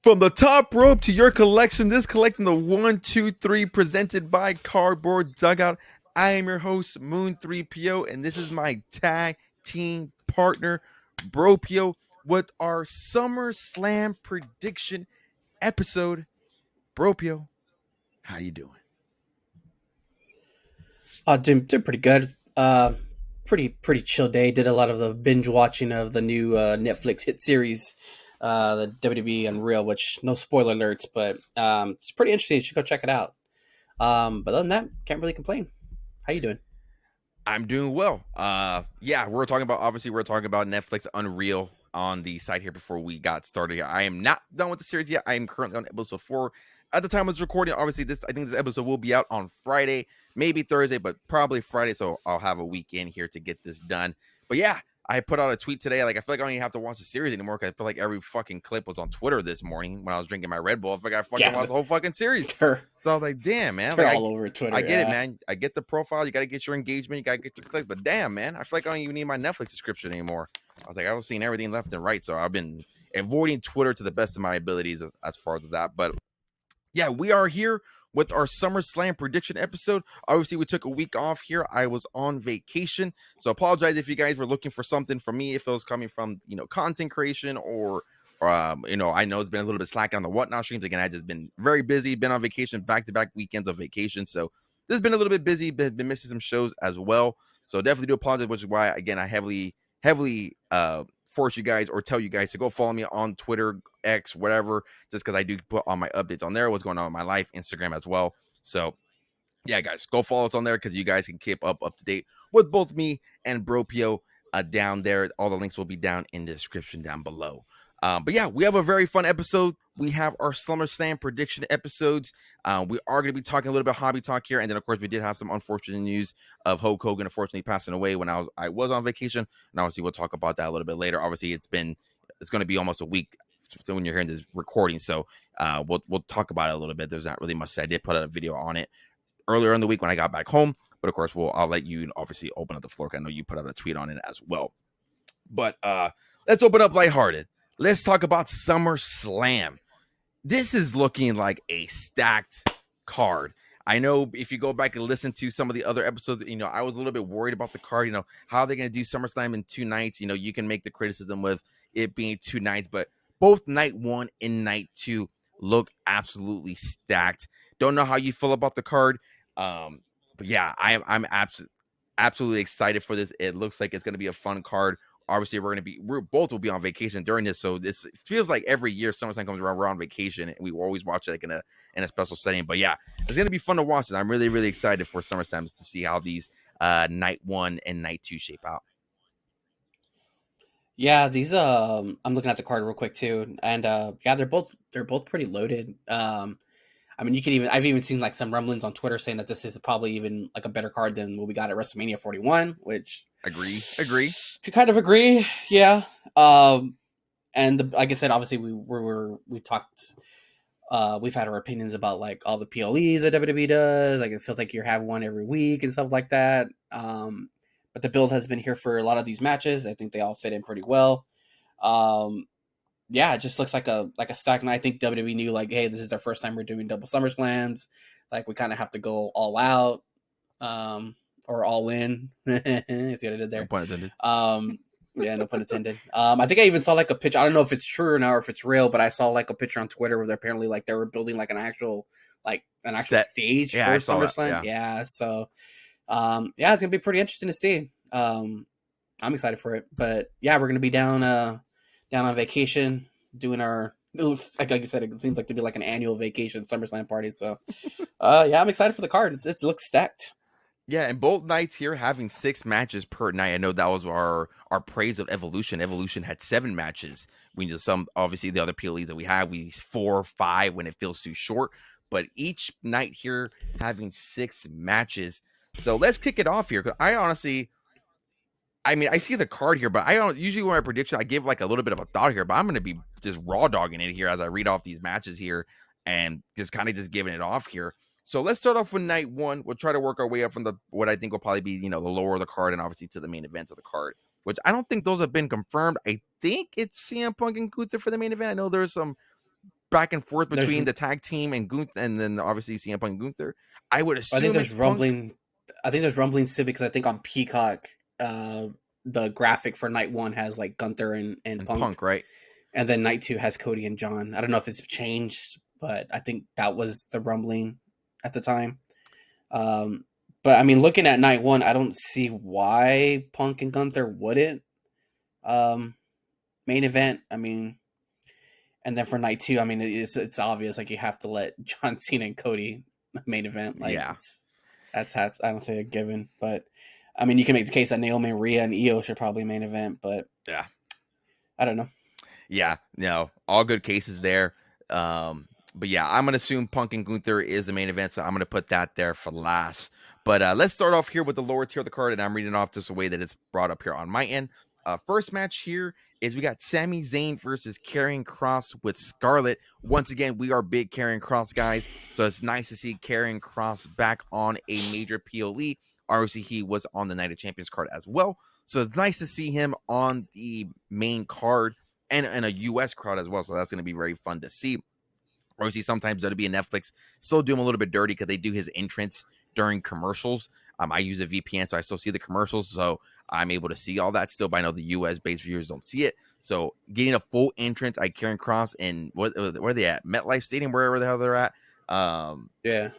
From the top rope to your collection, this collecting the 1, 2, 3 presented by Cardboard Dugout. I am your host, Moon 3PO, and this is my tag team partner, Bropio, with our SummerSlam prediction episode. Bropio, how you doing? Doing pretty good. Pretty chill day. Did a lot of the binge watching of the new Netflix hit series, the WWE Unreal. Which no spoiler alerts, but it's pretty interesting. You should go check it out. But other than that, can't really complain. How you doing? I'm doing well. Yeah, we're talking about Netflix Unreal on the site here before we got started. I am not done with the series yet. I am currently on episode 4. At the time I was recording, obviously I think this episode will be out on Friday, maybe Thursday, but probably Friday. So I'll have a weekend here to get this done. But yeah, I put out a tweet today. Like, I feel like I don't even have to watch the series anymore because I feel like every fucking clip was on Twitter this morning when I was drinking my Red Bull. I feel like I fucking watched the whole fucking series. They're, So I was like, damn, man. they're Like, all over Twitter. I get it, yeah. man. I get the profile. You got to get your engagement. You got to get your clicks. But damn, man, I feel like I don't even need my Netflix subscription anymore. I was like, I was seeing everything left and right. So I've been avoiding Twitter to the best of my abilities as far as that. But yeah, we are here with our SummerSlam prediction episode. Obviously, we took a week off here. I was on vacation. So apologize if you guys were looking for something from me, if it was coming from, content creation or I know it's been a little bit slacking on the Whatnot streams. Again, I just been very busy, been on vacation, back-to-back weekends of vacation. So this has been a little bit busy, been missing some shows as well. So definitely do apologize, which is why, again, I heavily force you guys or tell you guys to go follow me on Twitter, X, whatever, just because I do put all my updates on there, what's going on in my life, Instagram as well. So yeah, guys, go follow us on there because you guys can keep up to date with both me and Bropio down there. All the links will be down in the description down below. But yeah, we have a very fun episode. We have our SummerSlam prediction episodes. We are going to be talking a little bit of hobby talk here. And then, of course, we did have some unfortunate news of Hulk Hogan unfortunately passing away when I was on vacation. And obviously, we'll talk about that a little bit later. Obviously, it's going to be almost a week when you're hearing this recording. So we'll talk about it a little bit. There's not really much to say. I did put out a video on it earlier in the week when I got back home. But, of course, I'll let you obviously open up the floor. I know you put out a tweet on it as well. But let's open up lighthearted. Let's talk about SummerSlam. This is looking like a stacked card. I know if you go back and listen to some of the other episodes, I was a little bit worried about the card. How are they going to do SummerSlam in 2 nights? You can make the criticism with it being 2 nights, but both night 1 and night 2 look absolutely stacked. Don't know how you feel about the card. But yeah, I'm absolutely excited for this. It looks like it's going to be a fun card. Obviously, we're both will be on vacation during this, so this feels like every year SummerSlam comes around, we're on vacation, and we always watch it like in a special setting. But yeah, it's gonna be fun to watch, and I'm really, really excited for SummerSlam to see how these night 1 and night 2 shape out. Yeah, these I'm looking at the card real quick too, and yeah, they're both pretty loaded. I mean, I've even seen like some rumblings on Twitter saying that this is probably even like a better card than what we got at WrestleMania 41, which Agree. I kind of agree. Yeah. And like I said, obviously we talked. We've had our opinions about like all the PLEs that WWE does. Like it feels like you have one every week and stuff like that. But the build has been here for a lot of these matches. I think they all fit in pretty well. Yeah, it just looks like a stack. And I think WWE knew like, hey, this is their first time we're doing double SummerSlams. Like we kind of have to go all out, or all in. See what I did there? No pun intended. Yeah, no pun intended. I think I even saw like a picture. I don't know if it's true or not, or if it's real, but I saw like a picture on Twitter where they're apparently like they were building like an actual Set. stage Yeah, for I saw that, SummerSlam. Yeah, so yeah, it's gonna be pretty interesting to see. I'm excited for it, but yeah, we're gonna be down on vacation doing our like I said, it seems like to be like an annual vacation SummerSlam party. So yeah, I'm excited for the card. It looks stacked. Yeah, and both nights here having 6 matches per night. I know that was our praise of Evolution. Evolution had 7 matches. We know some, obviously, the other PLEs that we have, we 4 or 5 when it feels too short. But each night here having 6 matches. So let's kick it off here. Because I see the card here, but I don't usually when my prediction, I give like a little bit of a thought here, but I'm going to be just raw dogging it here as I read off these matches here and just kind of just giving it off here. So let's start off with night 1. We'll try to work our way up from what I think will probably be, the lower of the card and obviously to the main event of the card, which I don't think those have been confirmed. I think it's CM Punk and Gunther for the main event. I know there's some back and forth There's, between the tag team and Gunther, and then obviously CM Punk and Gunther. I would I think assume there's it's Punk rumbling. I think there's rumblings too because I think on Peacock, the graphic for night one has like Gunther and and Punk, Punk, right? and then night two has Cody and John. I don't know if it's changed, but I think that was the rumbling at the time. But I mean, looking at night one, I don't see why Punk and Gunther wouldn't main event. I mean, and then for night two, I mean, it's obvious like you have to let John Cena and Cody main event. Like Yeah. that's I don't say a given, but I mean, you can make the case that Naomi, Rhea, and Io should probably main event, but Yeah. I don't know. Yeah, no, all good cases there. But yeah, I'm gonna assume Punk and Gunther is the main event, so I'm gonna put that there for last. But let's start off here with the lower tier of the card, and I'm reading off just the way that it's brought up here on my end. First match here is we got Sami Zayn versus Karrion Kross with Scarlett. Once again, we are big Karrion Kross guys, so it's nice to see Karrion Kross back on a major PLE. Obviously, he was on the Night of Champions card as well, so it's nice to see him on the main card and a US crowd as well. So that's going to be very fun to see. Obviously, sometimes WWE and Netflix still do him a little bit dirty because they do his entrance during commercials. I use a VPN, so I still see the commercials, so I'm able to see all that still. But I know the US-based viewers don't see it. So getting a full entrance, Karrion Kross, and where are they at? MetLife Stadium, wherever the hell they're at. Yeah.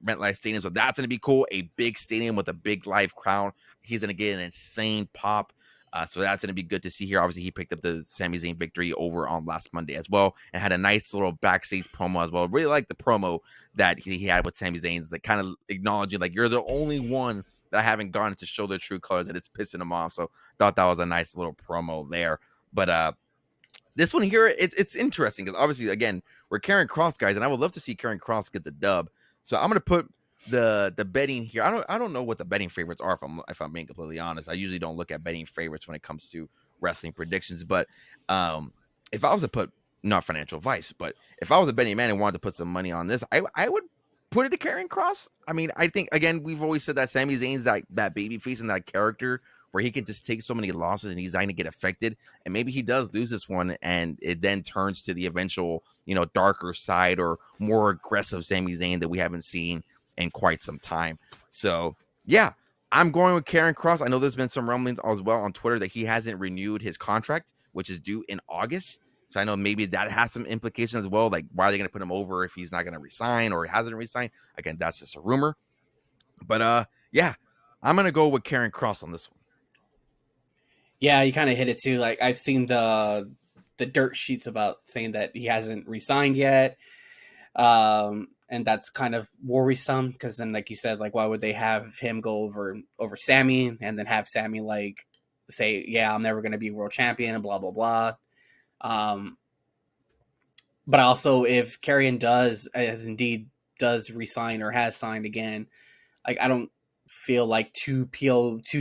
MetLife Stadium. So that's going to be cool. A big stadium with a big live crowd. He's going to get an insane pop. So that's going to be good to see here. Obviously, he picked up the Sami Zayn victory over on last Monday as well, and had a nice little backstage promo as well. Really like the promo that he had with Sami Zayn, like kind of acknowledging like you're the only one that I haven't gotten to show their true colors, and it's pissing him off. So thought that was a nice little promo there. But this one here, it's interesting because obviously, again, we're Karrion Kross guys, and I would love to see Karrion Kross get the dub. So I'm gonna put the betting here. I don't know what the betting favorites are if I'm being completely honest. I usually don't look at betting favorites when it comes to wrestling predictions. But if I was to put, not financial advice, but if I was a betting man and wanted to put some money on this, I would put it to Karrion Kross. I mean, I think again we've always said that Sami Zayn's that baby face and that character where he can just take so many losses and he's not going to get affected. And maybe he does lose this one and it then turns to the eventual, darker side or more aggressive Sami Zayn that we haven't seen in quite some time. So, yeah, I'm going with Karrion Kross. I know there's been some rumblings as well on Twitter that he hasn't renewed his contract, which is due in August. So I know maybe that has some implications as well. Like, why are they going to put him over if he's not going to resign or hasn't resigned? Again, that's just a rumor. But yeah, I'm going to go with Karrion Kross on this one. Yeah, you kind of hit it too. Like I've seen the dirt sheets about saying that he hasn't resigned yet, and that's kind of worrisome because then, like you said, like why would they have him go over Sami and then have Sami like say, "Yeah, I'm never going to be world champion," and blah blah blah. But also, if Karrion does resign or has signed again, like I don't feel like two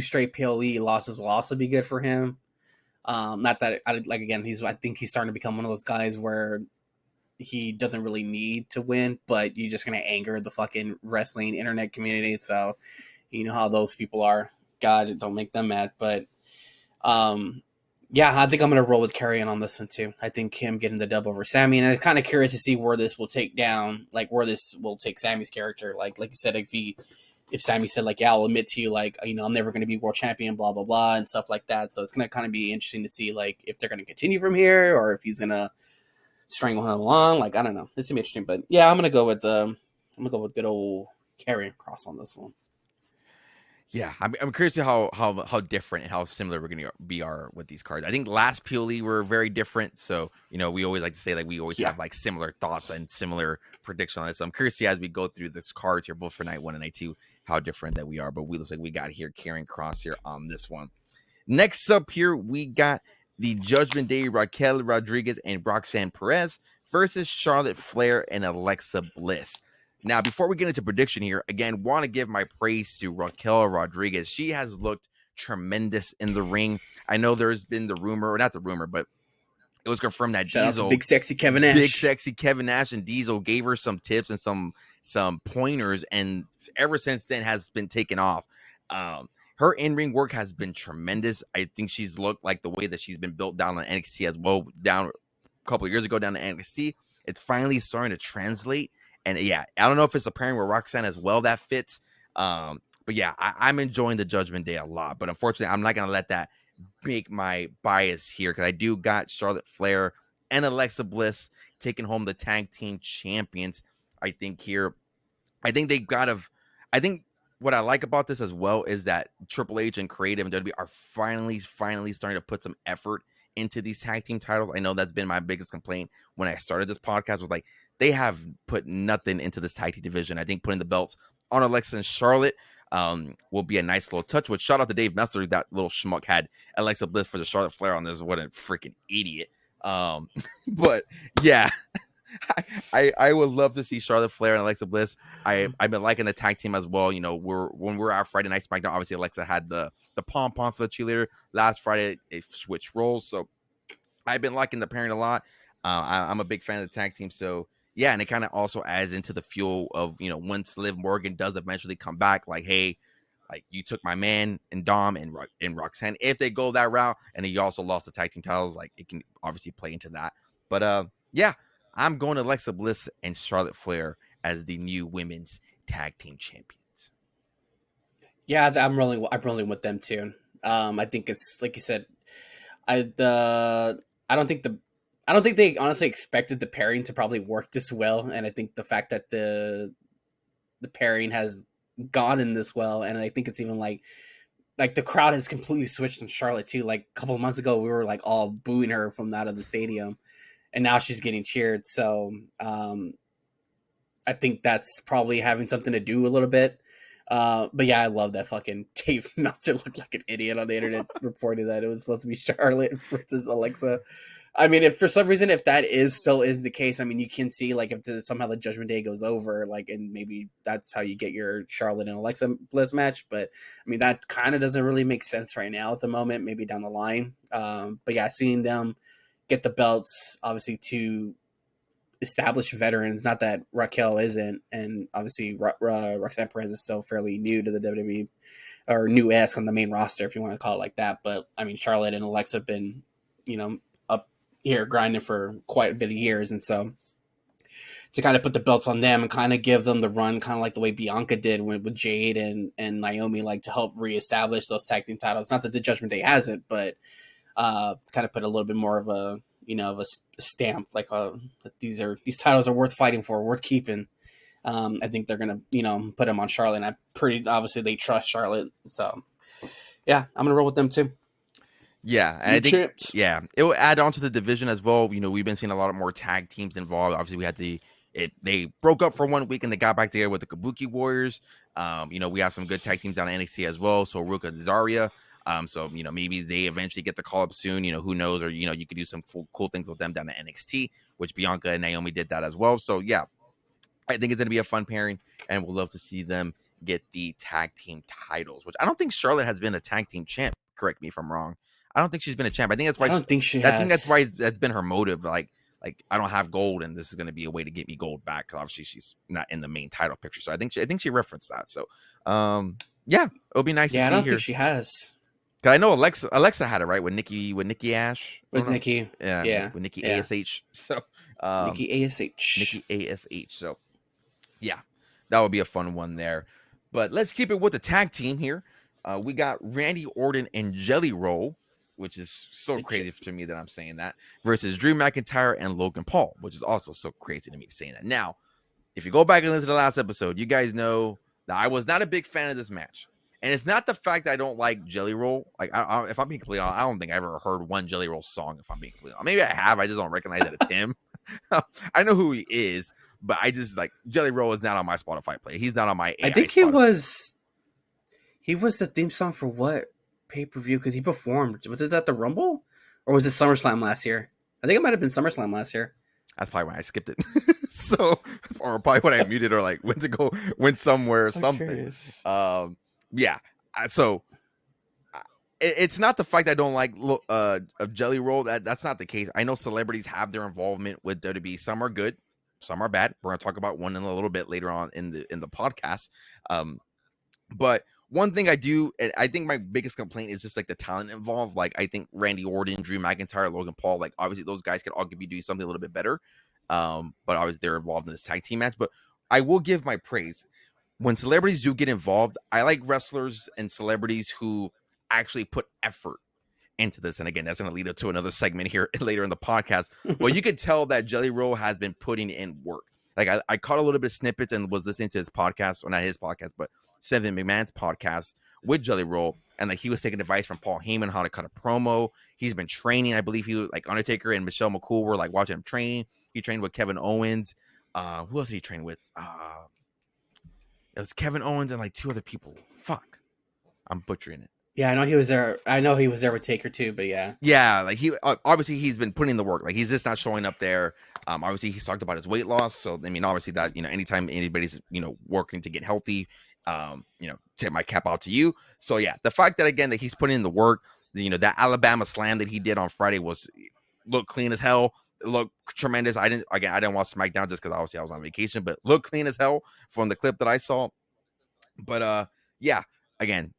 straight PLE losses will also be good for him. Not that like again, I think he's starting to become one of those guys where he doesn't really need to win, but you're just gonna anger the fucking wrestling internet community. So you know how those people are. God, don't make them mad. But yeah, I think I'm gonna roll with Karrion on this one too. I think him getting the dub over Sami, and I'm kind of curious to see where this will take Sami's character. Like you said, if Sami said like, yeah, I'll admit to you, like, I'm never going to be world champion, blah, blah, blah, and stuff like that. So it's going to kind of be interesting to see like if they're going to continue from here or if he's going to strangle him along. Like, I don't know. It's going to be interesting, but yeah, I'm going to go with good old Karrion Kross on this one. Yeah, I'm curious to how different and how similar we're going to be with these cards. I think last PLE were very different, so we always like to say like we always have like similar thoughts and similar predictions on it. So I'm curious to see as we go through this cards here, both for night one and night two, how different that we are. But we looks like we got here Karrion Kross here on this one. Next up here, we got the Judgment Day Raquel Rodriguez and Roxanne Perez versus Charlotte Flair and Alexa Bliss. Now, before we get into prediction here, again, want to give my praise to Raquel Rodriguez. She has looked tremendous in the ring. I know there's been the rumor, or not the rumor, but it was confirmed that Shout Diesel, out to Big Sexy Kevin Nash, and Diesel gave her some tips and some pointers, and ever since then has been taken off. Her in-ring work has been tremendous. I think she's looked like the way that she's been built down on NXT as well, down a couple of years ago down to NXT. it's finally starting to translate. And yeah, I don't know if it's a pairing with Roxanne as well that fits. But yeah, I'm enjoying the Judgment Day a lot. But unfortunately, I'm not gonna let that make my bias here, because I do got Charlotte Flair and Alexa Bliss taking home the tag team champions. I think here, I think they gotta. I think what I like about this as well is that Triple H and Creative and WWE are finally starting to put some effort into these tag team titles. I know that's been my biggest complaint when I started this podcast, was like they have put nothing into this tag team division. I think putting the belts on Alexa and Charlotte will be a nice little touch. Which, shout out to Dave Messer, that little schmuck had Alexa Bliss for the Charlotte Flair on this. What a freaking idiot. But yeah, I would love to see Charlotte Flair and Alexa Bliss. I've been liking the tag team as well. You know, when we're out Friday Night SmackDown, obviously Alexa had the pom pom for the cheerleader. Last Friday they switched roles, so I've been liking the pairing a lot. I'm a big fan of the tag team, so yeah, and it kind of also adds into the fuel of, you know, once Liv Morgan does eventually come back, like, hey, like, you took my man and Dom and Roxanne. If they go that route, and he also lost the tag team titles, like, it can obviously play into that. But yeah, I'm going to Alexa Bliss and Charlotte Flair as the new women's tag team champions. Yeah, I'm rolling with them too. I think it's like you said. I don't think they honestly expected the pairing to probably work this well, and I think the fact that the pairing has gone in this well, and I think it's even like the crowd has completely switched on Charlotte too. Like a couple of months ago, we were like all booing her from out of the stadium, and now she's getting cheered. So I think that's probably having something to do a little bit. But yeah, I love that fucking Dave Meltzer looked like an idiot on the internet reporting that it was supposed to be Charlotte versus Alexa. I mean, if for some reason, if that still is the case, I mean, you can see like if somehow the Judgment Day goes over, like, and maybe that's how you get your Charlotte and Alexa Bliss match. But I mean, that kind of doesn't really make sense right now at the moment. Maybe down the line. But yeah, seeing them get the belts, obviously to established veterans. Not that Raquel isn't, and obviously Roxanne Perez is still fairly new to the WWE, or new-esque on the main roster, if you want to call it like that. But I mean, Charlotte and Alexa have been, you know, up here grinding for quite a bit of years, and so to kind of put the belts on them and kind of give them the run, kind of like the way Bianca did with Jade and Naomi, like to help reestablish those tag team titles. Not that the Judgment Day hasn't, but kind of put a little bit more of a, you know, of a stamp, like these titles are worth fighting for, worth keeping. I think they're gonna, you know, put them on Charlotte, and I pretty obviously they trust Charlotte, so yeah, I'm gonna roll with them too. Yeah, and I think yeah, it will add on to the division as well. You know, we've been seeing a lot of more tag teams involved. Obviously, we had they broke up for 1 week and they got back together with the Kabuki Warriors. You know, we have some good tag teams down in NXT as well. So Ruka and Zarya. So, you know, maybe they eventually get the call up soon. You know, who knows? Or, you know, you could do some cool things with them down at NXT, which Bianca and Naomi did that as well. So, yeah, I think it's going to be a fun pairing, and we'll love to see them get the tag team titles, which I don't think Charlotte has been a tag team champ. Correct me if I'm wrong. I don't think she's been a champ. I think that's why. I don't think she has. I think that's why that's been her motive. Like I don't have gold, and this is going to be a way to get me gold back. Because obviously she's not in the main title picture. So I think she referenced that. So, yeah, it'll be nice to see I don't here. think she has. Cause I know Alexa had it right with Nikki Ash. With Nikki. Yeah. With Nikki ASH. So Nikki ASH. So yeah, that would be a fun one there. But let's keep it with the tag team here. We got Randy Orton and Jelly Roll, which is so crazy to me that I'm saying that, versus Drew McIntyre and Logan Paul, which is also so crazy to me saying that. Now, if you go back and listen to the last episode, you guys know that I was not a big fan of this match. And it's not the fact that I don't like Jelly Roll. Like, if I'm being completely honest, I don't think I ever heard one Jelly Roll song, if I'm being completely honest. Maybe I have. I just don't recognize that it's him. I know who he is, but I just, like, Jelly Roll is not on my Spotify play. He's not on my AI I think Spotify. he was the theme song for what pay-per-view? Because he performed. Was it at the Rumble? Or was it SummerSlam last year? I think it might have been SummerSlam last year. That's probably when I skipped it. So, or probably when I muted or, like, went somewhere or something. Yeah, so it's not the fact that I don't like of Jelly Roll. That's not the case. I know celebrities have their involvement with WWE. Some are good, some are bad. We're gonna talk about one in a little bit later on in the podcast. But one thing I think my biggest complaint is just like the talent involved. Like, I think Randy Orton, Drew McIntyre, Logan Paul, like, obviously those guys could all be doing something a little bit better. But obviously they're involved in this tag team match. But I will give my praise when celebrities do get involved. I like wrestlers and celebrities who actually put effort into this. And again, that's going to lead up to another segment here later in the podcast. But you could tell that Jelly Roll has been putting in work. Like I caught a little bit of snippets and was listening to his podcast, or not his podcast, but Seven McMahon's podcast with Jelly Roll. And like he was taking advice from Paul Heyman how to cut a promo. He's been training. I believe he was like Undertaker and Michelle McCool were like watching him train. He trained with Kevin Owens. Who else did he train with? It was Kevin Owens and like two other people. Fuck. I'm butchering it. Yeah, I know he was there. I know he was there with Taker too, but yeah. Yeah, like he obviously he's been putting in the work. Like he's just not showing up there. Obviously he's talked about his weight loss. So I mean, obviously that, you know, anytime anybody's, you know, working to get healthy, you know, tip my cap out to you. So yeah, the fact that again that he's putting in the work, you know, that Alabama slam that he did on Friday looked clean as hell. Look tremendous. I didn't watch SmackDown just because obviously I was on vacation, but look clean as hell from the clip that I saw. But yeah, again,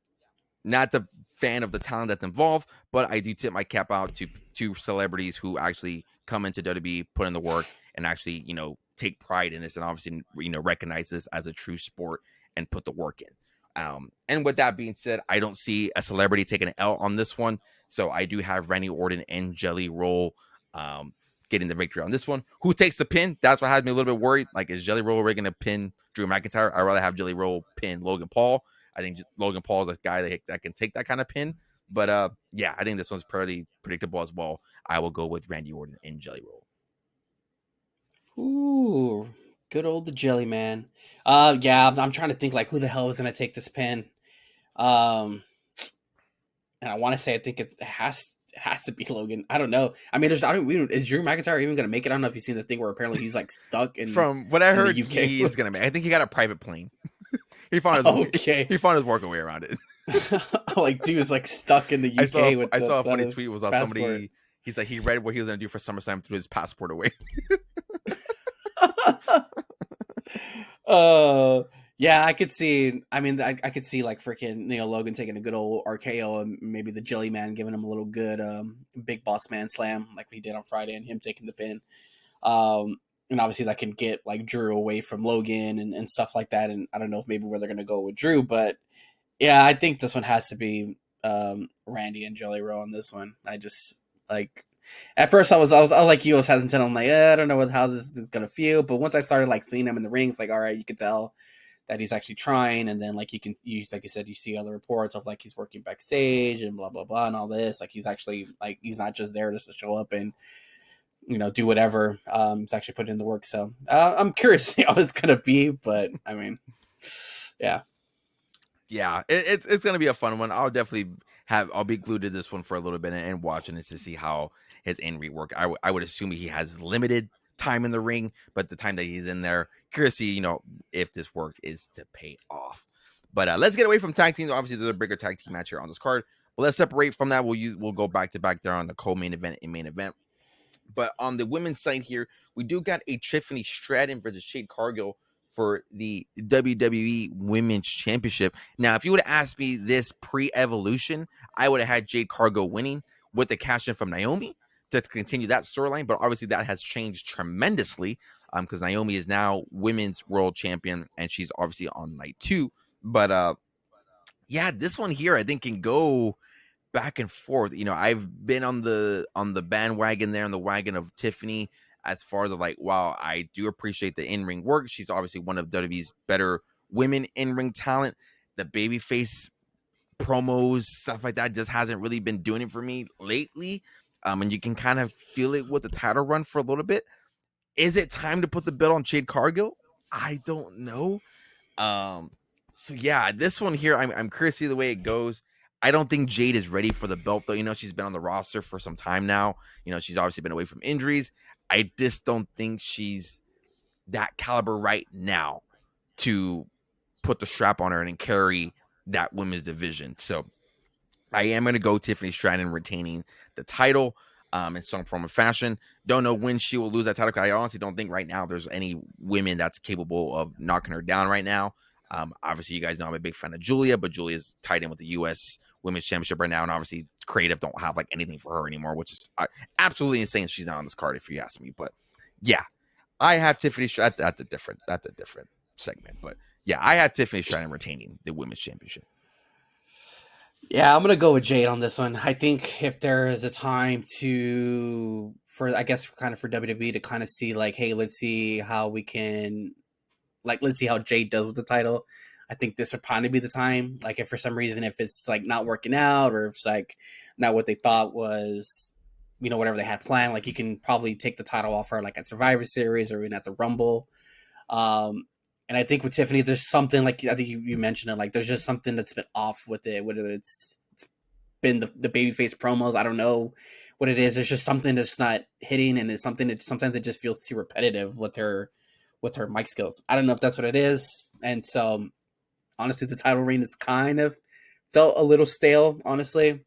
not the fan of the talent that's involved, but I do tip my cap out to two celebrities who actually come into WWE, put in the work, and actually, you know, take pride in this, and obviously, you know, recognize this as a true sport and put the work in. And with that being said, I don't see a celebrity taking an L on this one, so I do have Randy Orton and Jelly Roll getting the victory on this one. Who takes the pin? That's what has me a little bit worried. Like, is Jelly Roll really going to pin Drew McIntyre? I'd rather have Jelly Roll pin Logan Paul. I think Logan Paul is a guy that can take that kind of pin. But yeah, I think this one's fairly predictable as well. I will go with Randy Orton and Jelly Roll. Ooh, good old the Jelly Man. Yeah, I'm trying to think like who the hell is gonna take this pin. And I want to say I think it has to be Logan. I don't know. I mean, is Drew McIntyre even gonna make it? I don't know if you've seen the thing where apparently he's like stuck in. From what I heard, he's gonna make. I think he got a private plane. He found his working way around it. Like dude is like stuck in the UK. I saw a funny tweet was passport. Somebody. He's like he read what he was gonna do for SummerSlam, threw his passport away. Yeah, I could see. I mean, I could see like freaking Logan taking a good old RKO and maybe the Jelly Man giving him a little good big boss man slam like he did on Friday and him taking the pin. And obviously that can get like Drew away from Logan and stuff like that. And I don't know if maybe where they're going to go with Drew, but yeah, I think this one has to be Randy and Jelly Roll on this one. I just like at first I was like you, I was hesitant. I'm like, I don't know how this is going to feel. But once I started like seeing him in the ring, it's like, all right, you can tell that he's actually trying. And then like like you said, you see other reports of like he's working backstage and blah, blah, blah, and all this. Like he's actually like, he's not just there just to show up and, do whatever. It's actually put in the work. So I'm curious to see how it's gonna be, but I mean, yeah, it's gonna be a fun one. I'll be glued to this one for a little bit and watching this to see how his in-ring work. I would assume he has limited time in the ring, but the time that he's in there, curious to see, if this work is to pay off. But let's get away from tag teams. Obviously, there's a bigger tag team match here on this card. But let's separate from that. We'll go back to back there on the co-main event and main event. But on the women's side here, we do got a Tiffany Stratton versus Jade Cargill for the WWE Women's Championship. Now, if you would have asked me this pre-Evolution, I would have had Jade Cargill winning with the cash in from Naomi to continue that storyline. But obviously, that has changed tremendously because Naomi is now Women's World Champion, and she's obviously on night 2. But yeah, this one here I think can go back and forth. I've been on the bandwagon there, on the wagon of Tiffany, as far as like, wow, I do appreciate the in-ring work. She's obviously one of WWE's better women in-ring talent. The babyface promos, stuff like that, just hasn't really been doing it for me lately. And you can kind of feel it with the title run for a little bit. Is it time to put the belt on Jade Cargill? I don't know. So yeah, this one here, I'm curious to see the way it goes. I don't think Jade is ready for the belt, though. She's been on the roster for some time now. She's obviously been away from injuries. I just don't think she's that caliber right now to put the strap on her and carry that women's division. So I am going to go Tiffany Stratton retaining the title in some form of fashion. Don't know when she will lose that title, because I honestly don't think right now there's any women that's capable of knocking her down right now. Obviously, you guys know I'm a big fan of Julia, but Julia's tied in with the U.S. Women's Championship right now, and obviously Creative don't have like anything for her anymore, which is absolutely insane. She's not on this card, if you ask me. But yeah, I have Tiffany Stratton. That's a different segment, but yeah, I have Tiffany Stratton retaining the women's championship. Yeah, I'm gonna go with Jade on this one. I think if there is a time I guess kind of for WWE to kind of see like, hey, let's see how we can, like, let's see how Jade does with the title. I think this would probably be the time. Like, if for some reason, if it's like not working out, or if it's like not what they thought was, whatever they had planned, like you can probably take the title off her, like at Survivor Series or even at the Rumble. Um, and I think with Tiffany, there's something like I think you mentioned it. Like, there's just something that's been off with it. Whether it's been the babyface promos, I don't know what it is. There's just something that's not hitting, and it's something that sometimes it just feels too repetitive with her mic skills. I don't know if that's what it is, and so honestly, the title reign is kind of felt a little stale. Honestly,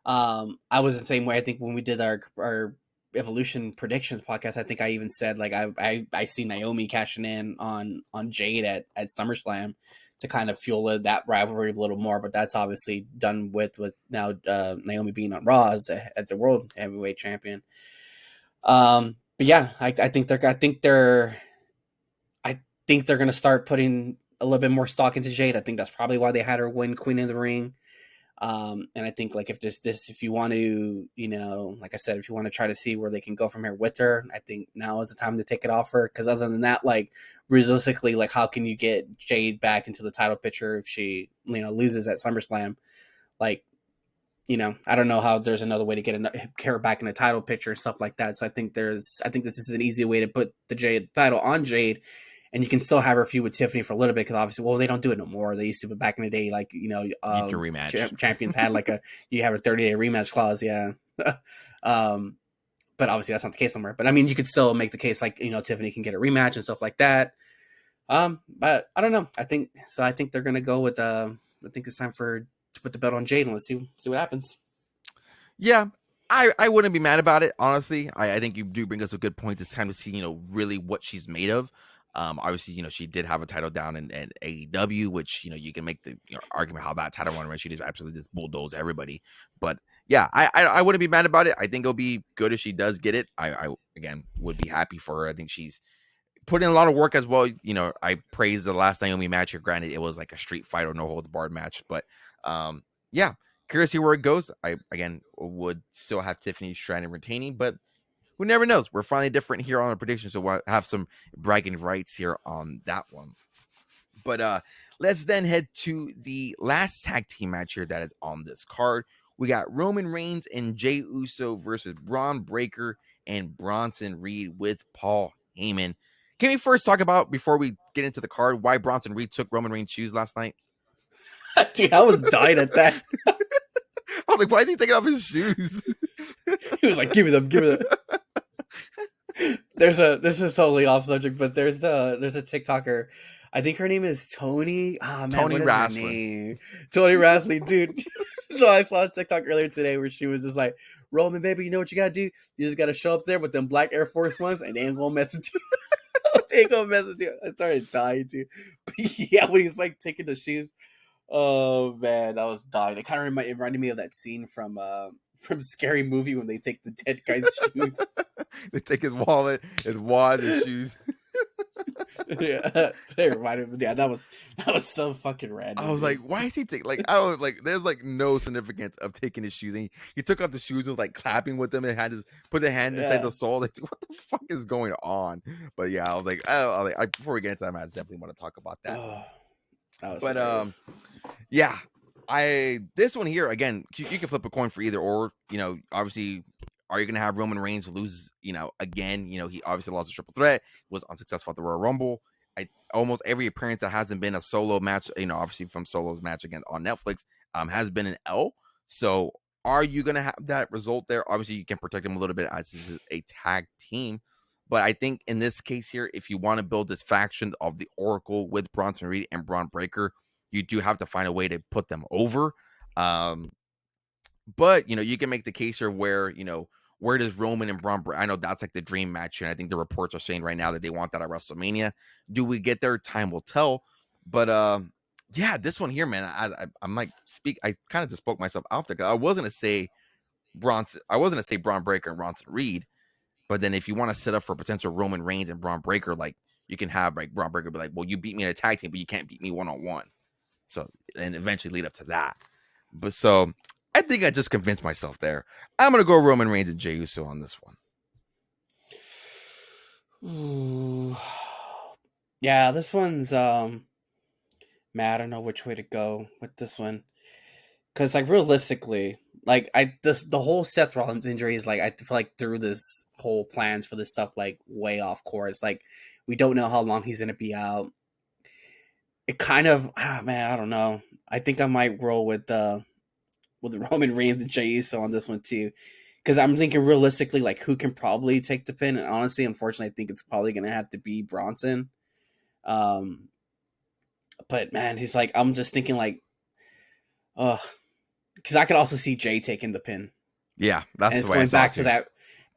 I was the same way. I think when we did our Evolution predictions podcast, I think I even said like I see Naomi cashing in on Jade at SummerSlam to kind of fuel that rivalry a little more, but that's obviously done with now Naomi being on Raw as the world heavyweight champion. But yeah, I think they're going to start putting a little bit more stock into Jade. I think that's probably why they had her win Queen of the Ring. And I think like if you want to, like I said, if you want to try to see where they can go from here with her, I think now is the time to take it off her. Because other than that, like realistically, like how can you get Jade back into the title picture if she, loses at SummerSlam? Like, I don't know how there's another way to get her back in the title picture and stuff like that. So I think this is an easy way to put the Jade title on Jade. And you can still have her feud with Tiffany for a little bit because obviously, well, they don't do it no more. They used to, but back in the day, like Get your rematch. champions had like you have a 30-day rematch clause, yeah. But obviously that's not the case no more. But I mean, you could still make the case like Tiffany can get a rematch and stuff like that. But I don't know. I think they're gonna go with. I think it's time to put the belt on Jade and let's see what happens. Yeah, I wouldn't be mad about it, honestly. I think you do bring us a good point. It's time to see, really what she's made of. Obviously, she did have a title down in AEW, which, you can make the argument how that title run when she just absolutely just bulldoze everybody. But yeah, I wouldn't be mad about it. I think it'll be good if she does get it. I again would be happy for her. I think she's put in a lot of work as well. I praised the last Naomi match here. Granted, it was like a street fight or no holds barred match, but yeah, curious to see where it goes. I again would still have Tiffany Stratton retaining, but who never knows? We're finally different here on our predictions, so we'll have some bragging rights here on that one. But let's then head to the last tag team match here that is on this card. We got Roman Reigns and Jey Uso versus Bron Breakker and Bronson Reed with Paul Heyman. Can we first talk about, before we get into the card, why Bronson Reed took Roman Reigns' shoes last night? Dude, I was dying at that. I was like, why is he taking off his shoes? He was like, give me them. This is totally off subject, but there's a TikToker. I think her name is Tony. Oh, man, Tony Wrestling. Tony Wrestling, dude. So I saw a TikTok earlier today where she was just like, Roman, baby, you know what you gotta do? You just gotta show up there with them black Air Force Ones, and they ain't gonna mess with you. They ain't gonna mess with you. I started dying too. But yeah, when he's like taking the shoes. Oh man, that was dying. It kind of reminded me of that scene from Scary Movie when they take the dead guy's shoes. They take his wallet, his wad, his shoes. Yeah, they reminded me. Yeah, that was so fucking random. I was like, why is he taking, like, I don't, like, there's like no significance of taking his shoes. And he took off the shoes and was like clapping with them and had his put a hand inside the sole. Like, what the fuck is going on? But yeah, I was like, before we get into that match, I definitely want to talk about that. But hilarious. Yeah, this one here again, you can flip a coin for either or. Obviously, are you going to have Roman Reigns lose? Again, he obviously lost a triple threat, was unsuccessful at the Royal Rumble. Almost every appearance that hasn't been a solo match, obviously from Solo's match again on Netflix, has been an L. So, are you going to have that result there? Obviously, you can protect him a little bit as this is a tag team. But I think in this case here, if you want to build this faction of the Oracle with Bronson Reed and Bron Breakker, you do have to find a way to put them over. But, you can make the case here where, where does Roman and Bron Breakker? I know that's like the dream match. And I think the reports are saying right now that they want that at WrestleMania. Do we get there? Time will tell. But yeah, this one here, man, I'm like, I kind of just spoke myself out there. I wasn't going to say Bron Breakker and Bronson Reed. But then if you want to set up for potential Roman Reigns and Braun Breaker, like you can have like Braun Breaker be like, well, you beat me in a tag team, but you can't beat me one-on-one. So and eventually lead up to that. But so I think I just convinced myself there. I'm gonna go Roman Reigns and Jey Uso on this one. Ooh. Yeah, this one's man, I don't know which way to go with this one. Cause like realistically, like the whole Seth Rollins injury is like I feel like threw this whole plans for this stuff like way off course. Like we don't know how long he's gonna be out. It kind of man, I don't know. I think I might roll with Roman Reigns and Jey Uso on this one too. Because I'm thinking realistically, like who can probably take the pin, and honestly, unfortunately, I think it's probably gonna have to be Bronson. Um, but man, he's like I'm just thinking like, because I could also see Jay taking the pin. Yeah, that's And it's the way going I saw back it to too. that,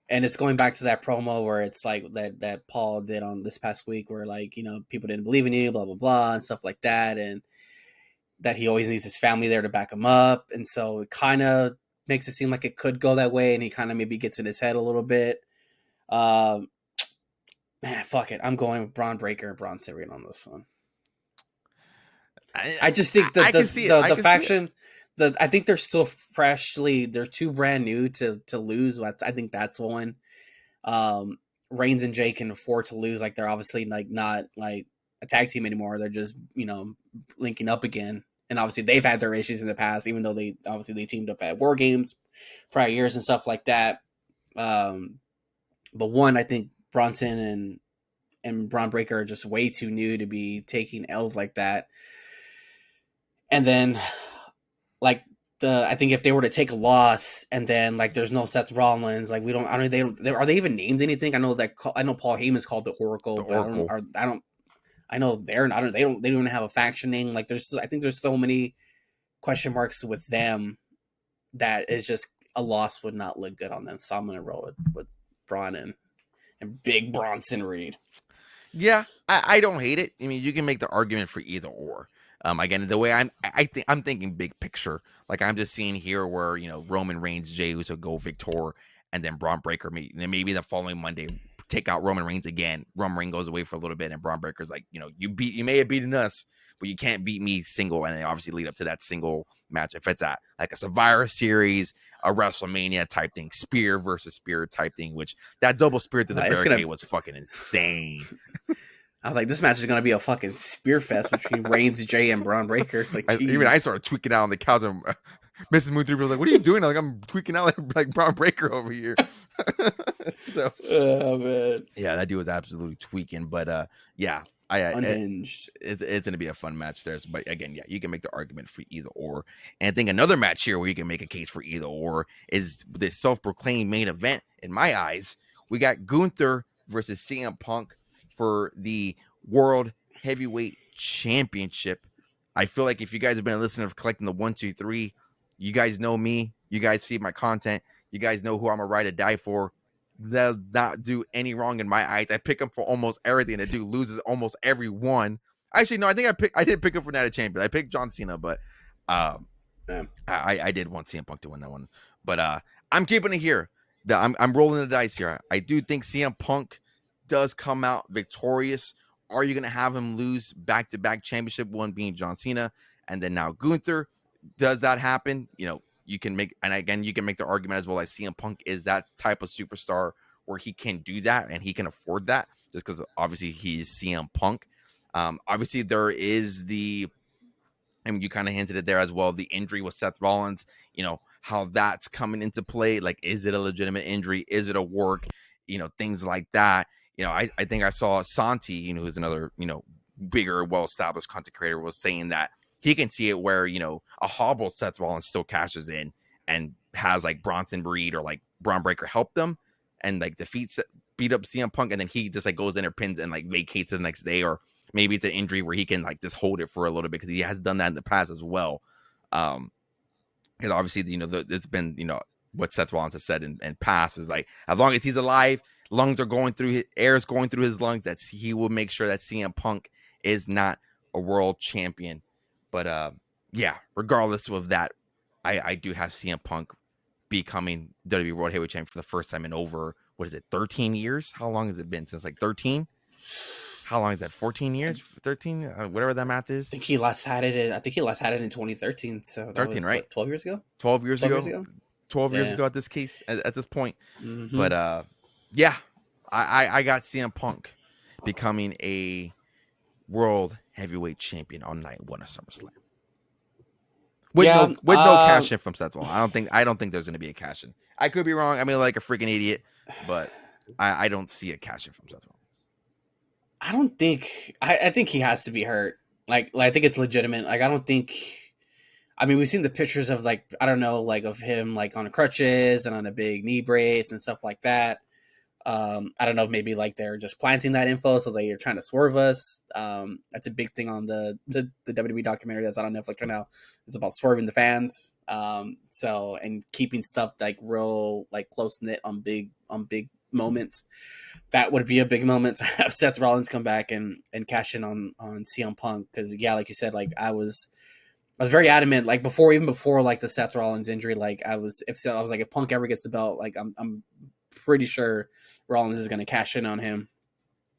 and it's going back to that promo where it's like that Paul did on this past week, where like people didn't believe in you, blah blah blah, and stuff like that, and that he always needs his family there to back him up, and so it kind of makes it seem like it could go that way, and he kind of maybe gets in his head a little bit. Um, Man, fuck it, I'm going with Braun Breaker and Bronson Reed on this one. I just think I can see it. I the can see it. faction, I think they're still freshly, they're too brand new to lose. I think that's one. Reigns and Jay can afford to lose. Like they're obviously like not like a tag team anymore. They're just linking up again. And obviously they've had their issues in the past, even though they teamed up at War Games prior years and stuff like that. But one, I think Bronson and Braun Breaker are just way too new to be taking L's like that. And then like I think if they were to take a loss and then like there's no Seth Rollins, like are they even named anything? I know Paul Heyman's called the Oracle, The but Oracle. I know they're not. They don't even have a faction name. Like I think there's so many question marks with them that is just a loss would not look good on them. So I'm gonna roll with Braun and Big Bronson Reed. Yeah, I don't hate it. I mean, you can make the argument for either or. Again, the way I'm thinking big picture. Like I'm just seeing here where Roman Reigns, Jey Uso go Victor, and then Braun Breaker maybe the following Monday take out Roman Reigns again. Roman Reigns goes away for a little bit, and Braun Breaker's like, you may have beaten us, but you can't beat me single. And they obviously lead up to that single match. If it's at like a Survivor Series, a WrestleMania type thing, spear versus spear type thing, which that double spear through the barricade was fucking insane. I was like, this match is gonna be a fucking spear fest between Reigns, Jay, and Braun Breaker. Like, even I started tweaking out on the couch. And Mrs. Moon 3 was like, "What are you doing?" I'm like, I'm tweaking out like Braun Breaker over here. So, oh man, yeah, that dude was absolutely tweaking. But yeah, unhinged. It's gonna be a fun match there. But again, yeah, you can make the argument for either or. And I think another match here where you can make a case for either or is this self-proclaimed main event. In my eyes, we got Gunther versus CM Punk for the World Heavyweight Championship. I feel like if you guys have been listening to collecting the 1, 2, 3, you guys know me. You guys see my content. You guys know who I'm a ride or die for. They'll not do any wrong in my eyes. I pick him for almost everything. The dude loses almost every one. Actually, no, I think I didn't pick him for Night of Champions. I picked John Cena, but I did want CM Punk to win that one. But I'm keeping it here. I'm rolling the dice here. I do think CM Punk does come out victorious. Are you going to have him lose back-to-back championship, one being John Cena, and then now Gunther? Does that happen? You can make, and again, you can make the argument as well as CM Punk is that type of superstar where he can do that and he can afford that just because obviously he's CM Punk. Obviously, there is you kind of hinted it there as well, the injury with Seth Rollins, how that's coming into play. Like, is it a legitimate injury? Is it a work? Things like that. I think I saw Santi, who's another, bigger, well-established content creator, was saying that he can see it where, a hobble Seth Rollins still cashes in and has like Bronson Reed or like Braun Breaker help them and like beat up CM Punk, and then he just like goes in or pins and like vacates the next day, or maybe it's an injury where he can like just hold it for a little bit because he has done that in the past as well. Because obviously, it's been, what Seth Rollins has said in past is like, as long as he's alive, lungs are going through air is going through his lungs, that he will make sure that CM Punk is not a world champion. But yeah, regardless of that, I do have CM Punk becoming WWE World Heavyweight Champion for the first time in over what is it, 13 years? How long has it been since, like, 13? How long is that? 14 years? 13? Whatever that math is. I think he last had it. I think he last had it in 2013. So that 13, was right? what, 12 years ago. 12 years 12 years ago. ago. 12 years Yeah. ago at this case, at this point. Mm-hmm. But yeah, I got CM Punk becoming a world heavyweight champion on night 1 of SummerSlam. With no cash in from Seth Rollins. I don't think there's going to be a cash in. I could be wrong. I mean, like a freaking idiot, but I don't see a cash in from Seth Rollins. I don't think. I think he has to be hurt. Like I think it's legitimate. Like I don't think. I mean, we've seen the pictures of like I don't know, like of him like on crutches and on a big knee brace and stuff like that. I don't know if maybe like they're just planting that info so they're trying to swerve us. That's a big thing on the WWE documentary that's on Netflix right now. It's about swerving the fans. So and keeping stuff like real like close knit on big moments. That would be a big moment to have Seth Rollins come back and cash in on CM Punk because yeah, like you said, like I was very adamant, like even before like the Seth Rollins injury, like I was like if Punk ever gets the belt, like I'm pretty sure Rollins is going to cash in on him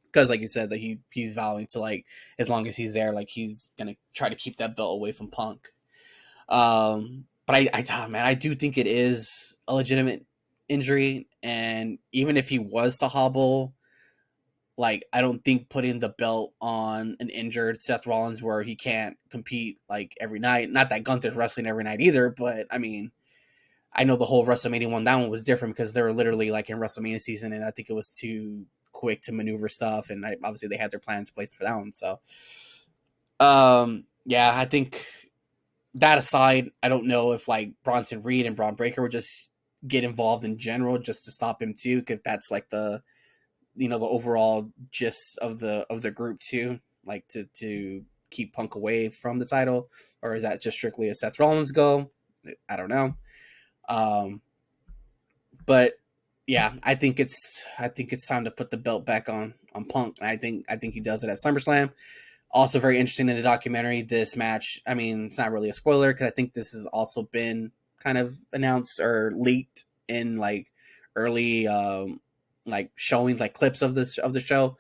because, like you said, that he's vowing to like as long as he's there, like he's going to try to keep that belt away from Punk. But I do think it is a legitimate injury, and even if he was to hobble, like I don't think putting the belt on an injured Seth Rollins where he can't compete like every night. Not that Gunther's wrestling every night either, but I mean, I know the whole WrestleMania one, that one was different because they were literally like in WrestleMania season, and I think it was too quick to maneuver stuff, and obviously they had their plans placed for that one. So, yeah, I think that aside, I don't know if like Bronson Reed and Braun Breaker would just get involved in general just to stop him too, because that's like the the overall gist of the group too, like to keep Punk away from the title, or is that just strictly a Seth Rollins go? I don't know. But yeah, I think it's time to put the belt back on Punk. And I think he does it at SummerSlam. Also very interesting in the documentary, this match. I mean, it's not really a spoiler because I think this has also been kind of announced or leaked in like early like showings, like clips of the show.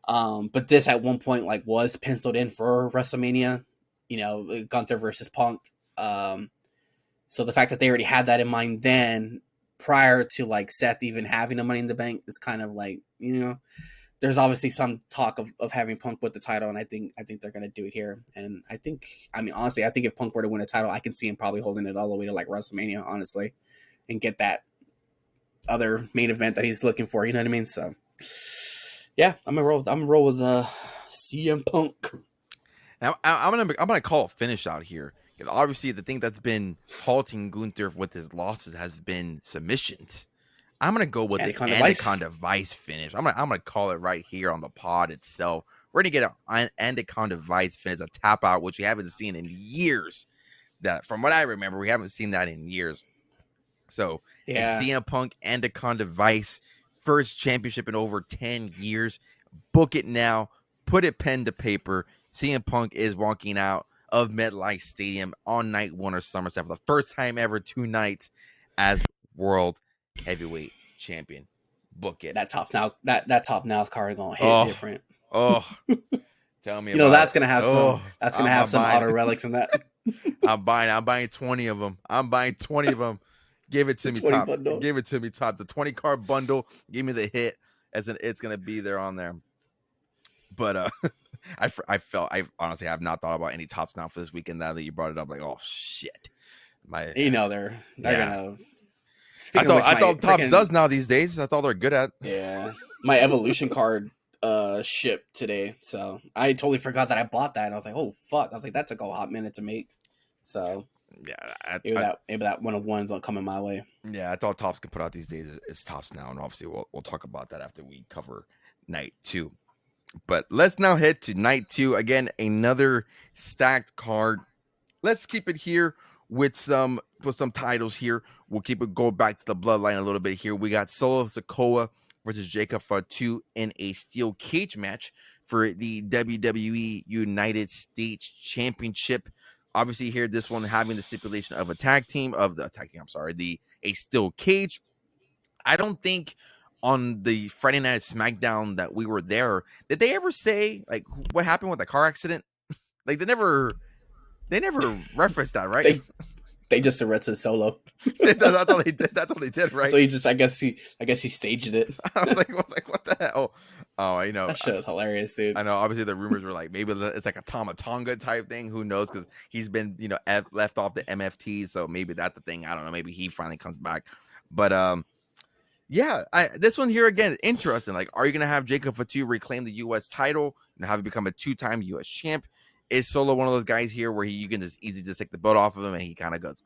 But this at one point like was penciled in for WrestleMania, Gunther versus Punk. So the fact that they already had that in mind then, prior to like Seth even having a Money in the Bank, is kind of like, there's obviously some talk of having Punk with the title, and I think they're gonna do it here. And honestly, I think if Punk were to win a title, I can see him probably holding it all the way to like WrestleMania, honestly, and get that other main event that he's looking for. You know what I mean? So yeah, I'm gonna roll with CM Punk. Now, I'm gonna call a finish out here. Obviously, the thing that's been halting Gunther with his losses has been submissions. I'm gonna go with the Anaconda Vice finish. I'm gonna call it right here on the pod itself. We're gonna get an Anaconda Vice finish, a tap out, which we haven't seen in years. That, from what I remember, we haven't seen that in years. So, yeah, CM Punk Anaconda Vice, first championship in over 10 years. Book it now. Put it pen to paper. CM Punk is walking out of MetLife Stadium on night 1 of SummerSlam for the first time ever tonight as World Heavyweight Champion. Book it. That top now card gonna hit different. Oh, tell me about that's it. Gonna have that's gonna have some auto relics in that. I'm buying 20 of them. Give it to me, Top. Bundle. Give it to me, Top. The 20 card bundle. Give me the hit, as it's gonna be there on there. But I honestly have not thought about any Tops now for this weekend. Now that you brought it up, like, oh shit, they're gonna. I thought Tops does now these days. That's all they're good at. Yeah, my Evolution card shipped today, so I totally forgot that I bought that. And I was like, oh fuck! I was like, that took a hot minute to make. So yeah, maybe that 101's not coming my way. Yeah, that's all Tops can put out these days is Tops now, and obviously we'll talk about that after we cover night 2. But let's now head to night 2. Again, another stacked card. Let's keep it here with some titles here. We'll keep it go back to the bloodline a little bit here. We got Solo Sikoa versus Jacob Fatu in a steel cage match for the WWE United States Championship. Obviously here, this one having the stipulation of a steel cage. I don't think on the Friday Night SmackDown that we were there, did they ever say like what happened with the car accident? Like they never referenced that, right? They just arrested Solo. That's all they did. That's all they did, right? So he just, I guess he staged it. I was like, what the hell? Oh, you know, That shit was hilarious, dude. I know. Obviously, the rumors were like maybe it's like a Tama Tonga type thing. Who knows? Because he's been, you know, left off the MFT, so maybe that's the thing. I don't know. Maybe he finally comes back. But yeah, this one here again, interesting. Like, are you gonna have Jacob Fatu reclaim the U.S. title and have him become a 2-time U.S. champ? Is Solo one of those guys here where you can just easily just take the belt off of him and he kind of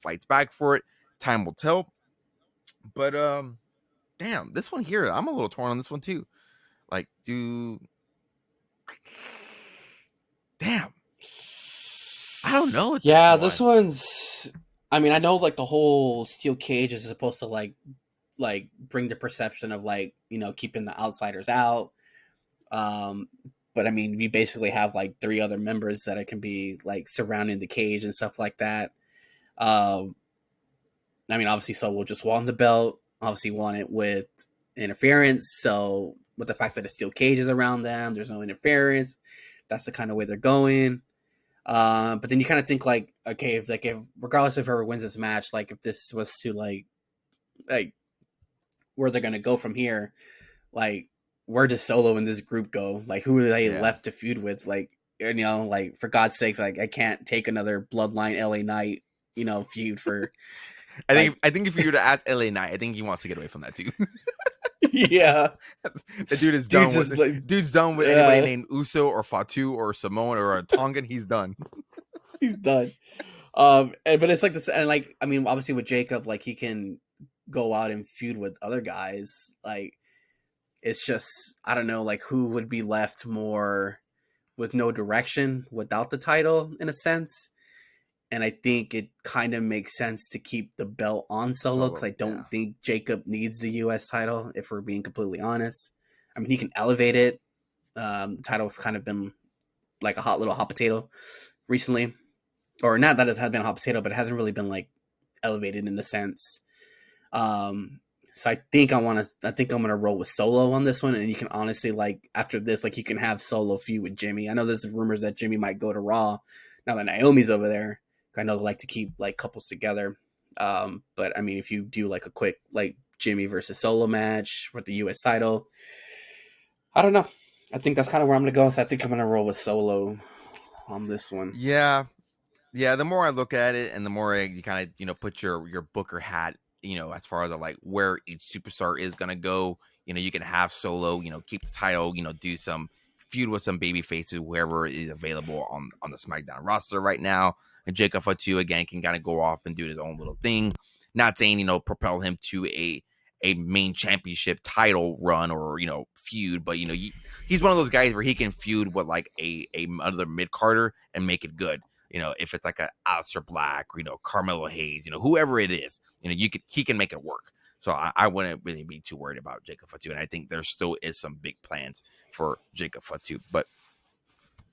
fights back for it? Time will tell. But damn, this one here, I'm a little torn on this one too. Like, damn, I don't know. Yeah, this one's. I mean, I know like the whole steel cage is supposed to like bring the perception of like, you know, keeping the outsiders out. But I mean, we basically have like 3 other members that it can be like surrounding the cage and stuff like that. I mean, obviously, Solo just won the belt. Obviously, won it with interference. So with the fact that a steel cage is around them, there's no interference. That's the kind of way they're going. But then you kind of think like, okay, if regardless of whoever wins this match, like if this was to like where they're gonna go from here, like where does Solo and this group go? Like who are they left to feud with? Like, you know, like for God's sakes, like I can't take another Bloodline LA Knight, you know, feud for. I think if you were to ask LA Knight, I think he wants to get away from that too. Yeah, the dude is done. Dude's done with anybody named Uso or Fatu or Samoan or a Tongan. He's done. He's done. But it's like this, and like I mean, obviously with Jacob, like he can go out and feud with other guys. Like it's just I don't know, like who would be left more with no direction without the title in a sense. And I think it kind of makes sense to keep the belt on Solo because I don't think Jacob needs the U.S. title, if we're being completely honest. I mean, he can elevate it. The title's kind of been like a hot potato recently. Or not that it has been a hot potato, but it hasn't really been like elevated in a sense. So I think I'm gonna roll with Solo on this one, and you can honestly like after this, like you can have Solo feud with Jimmy. I know there's rumors that Jimmy might go to Raw now that Naomi's over there. I know they like to keep like couples together. But I mean, if you do like a quick like Jimmy versus Solo match with the U.S. title, I don't know. I think that's kind of where I'm gonna go. So I think I'm gonna roll with Solo on this one. Yeah. The more I look at it, and the more you kind of put your Booker hat, as far as like where each superstar is gonna go. You can have Solo, keep the title, do some feud with some baby faces, whoever is available on the SmackDown roster right now. And Jacob Fatu again can kind of go off and do his own little thing. Not saying propel him to a main championship title run or feud, but he's one of those guys where he can feud with like a other mid carder and make it good. If it's like a Aleister Black, or, Carmelo Hayes, whoever it is, he can make it work. So I wouldn't really be too worried about Jacob Fatu, and I think there still is some big plans for Jacob Fatu. But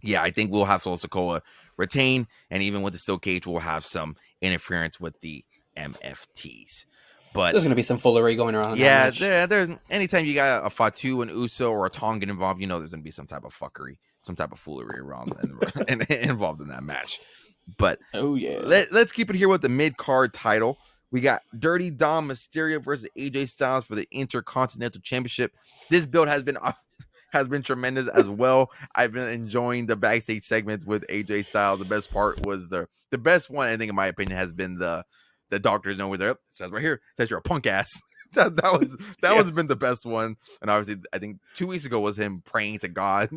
yeah, I think we'll have Solo Sikoa retain, and even with the steel cage, we'll have some interference with the MFTs. But there's going to be some foolery going around. Yeah, there's anytime you got a Fatu and Uso or a Tongan involved, there's going to be some type of fuckery, some type of foolery around and involved in that match. But let's keep it here with the mid-card title. We got Dirty Dom Mysterio versus AJ Styles for the Intercontinental Championship. This build has been tremendous as well. I've been enjoying the backstage segments with AJ Styles. The best part was the best one, I think, in my opinion, has been the doctors know where they're. It says right here, it says you're a punk ass. that one's been the best one. And obviously, I think 2 weeks ago was him praying to God.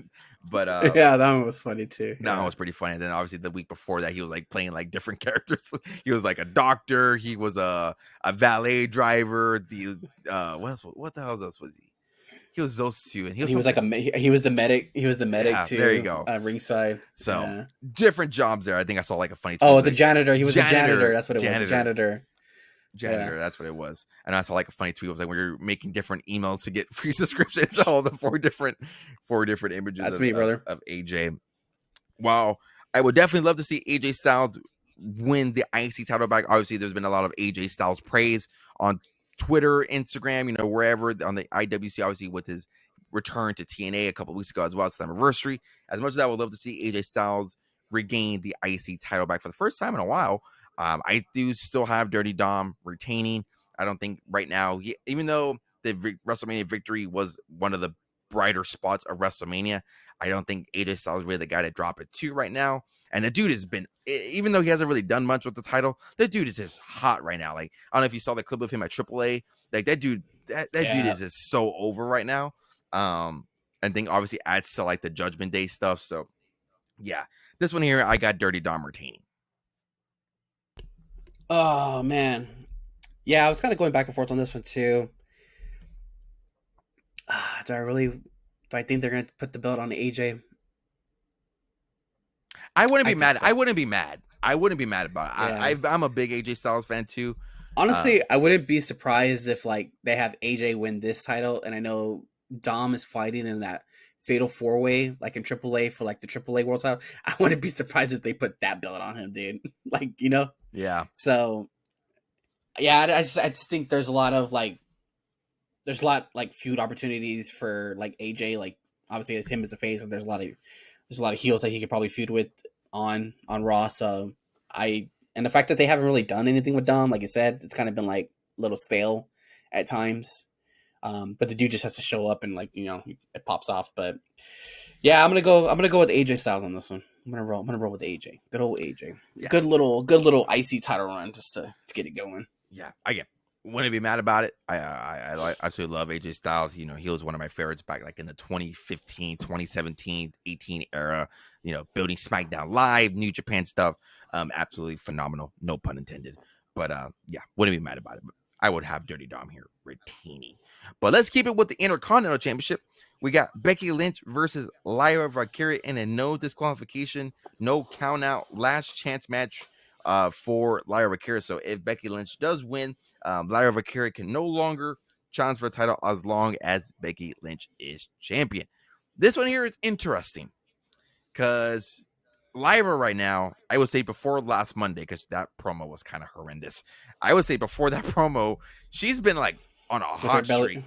But yeah, that one was funny too. That one was pretty funny. And then obviously the week before that, he was like playing like different characters. He was like a doctor. He was a valet driver. What the hell else was he? He was those two, and he was the medic. He was the medic too. There you go, ringside. So different jobs there. I think I saw like a funny. Oh, the janitor. He was a janitor. That's what it was. Janitor. That's what it was. And I saw like a funny tweet. It was like when you're making different emails to get free subscriptions. All the four different images. That's me, brother. Of AJ. Wow, I would definitely love to see AJ Styles win the IC title back. Obviously, there's been a lot of AJ Styles praise on Twitter, Instagram, wherever on the IWC, obviously with his return to TNA a couple of weeks ago as well. It's the anniversary. As much as I would love to see AJ Styles regain the IC title back for the first time in a while, I do still have Dirty Dom retaining. I don't think right now, even though the WrestleMania victory was one of the brighter spots of WrestleMania, I don't think AJ Styles is really the guy to drop it to right now. And the dude has been, even though he hasn't really done much with the title, the dude is just hot right now. Like, I don't know if you saw the clip of him at AAA. Like, that dude, that dude is just so over right now. And think obviously adds to like the Judgment Day stuff. So yeah, this one here, I got Dirty Dom retaining. Oh man, yeah, I was kind of going back and forth on this one too. Do I think they're gonna put the belt on AJ? I wouldn't be mad. So. I wouldn't be mad. I wouldn't be mad about it. Yeah. I'm a big AJ Styles fan too. Honestly, I wouldn't be surprised if like they have AJ win this title, and I know Dom is fighting in that Fatal 4-Way, like in AAA for like the AAA World Title. I wouldn't be surprised if they put that belt on him, dude. Like, Yeah. So, yeah, I just think there's a lot like feud opportunities for like AJ. Like, obviously, it's him as a face, and there's a lot of heels that he could probably feud with on Raw. So and the fact that they haven't really done anything with Dom, like you said, it's kind of been like a little stale at times. But the dude just has to show up and like, it pops off. But yeah, I'm gonna go with AJ Styles on this one. I'm gonna roll with AJ. Good old AJ. Yeah. Good little icy title run just to get it going. Yeah, I wouldn't be mad about it. I absolutely love AJ Styles. He was one of my favorites back like in the 2015, 2017, 18 era, building SmackDown Live, New Japan stuff. Absolutely phenomenal. No pun intended. But yeah, wouldn't be mad about it. But I would have Dirty Dom here retaining. But let's keep it with the Intercontinental Championship. We got Becky Lynch versus Lyra Valkyria in a no disqualification, no count out, last chance match for Lyra Valkyria. So if Becky Lynch does win, Lyra Valkyria can no longer challenge for a title as long as Becky Lynch is champion. This one here is interesting because Lyra right now, I would say before last Monday, because that promo was kind of horrendous. I would say before that promo, she's been like on a hot streak.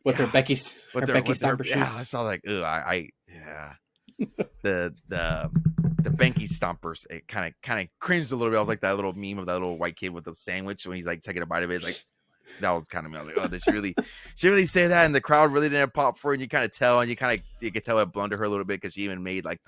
With her Becky Stomper shoes. Yeah, I saw like, the Becky Stompers. It kind of cringed a little bit. I was like that little meme of that little white kid with the sandwich when he's like taking a bite of it. Like that was kind of me. I was like, oh, did she really say that? And the crowd really didn't pop for it. And you kind of tell, and you could tell it blundered her a little bit because she even made like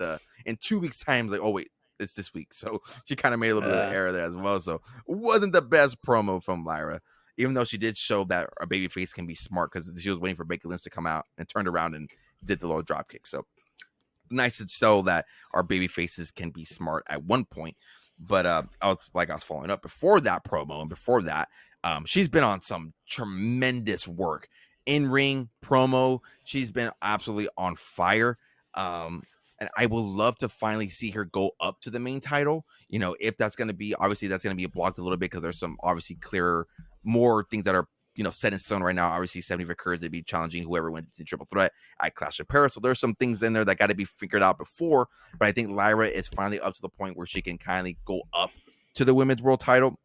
in 2 weeks' time, like, oh wait, it's this week. So she kind of made a little bit of an error there as well. So it wasn't the best promo from Lyra, even though she did show that a babyface can be smart because she was waiting for Becky Lynch to come out and turned around and did the little drop kick. So nice to show that our baby faces can be smart at one point. But I was following up before that promo, and before that, she's been on some tremendous work in ring promo. She's been absolutely on fire. And I would love to finally see her go up to the main title. If that's going to be, obviously that's going to be blocked a little bit because there's some obviously clearer, more things that are set in stone right now. Obviously, 70 for Courage to be challenging whoever went to Triple Threat at Clash of Paris. So there's some things in there that got to be figured out before. But I think Lyra is finally up to the point where she can kind of go up to the women's world title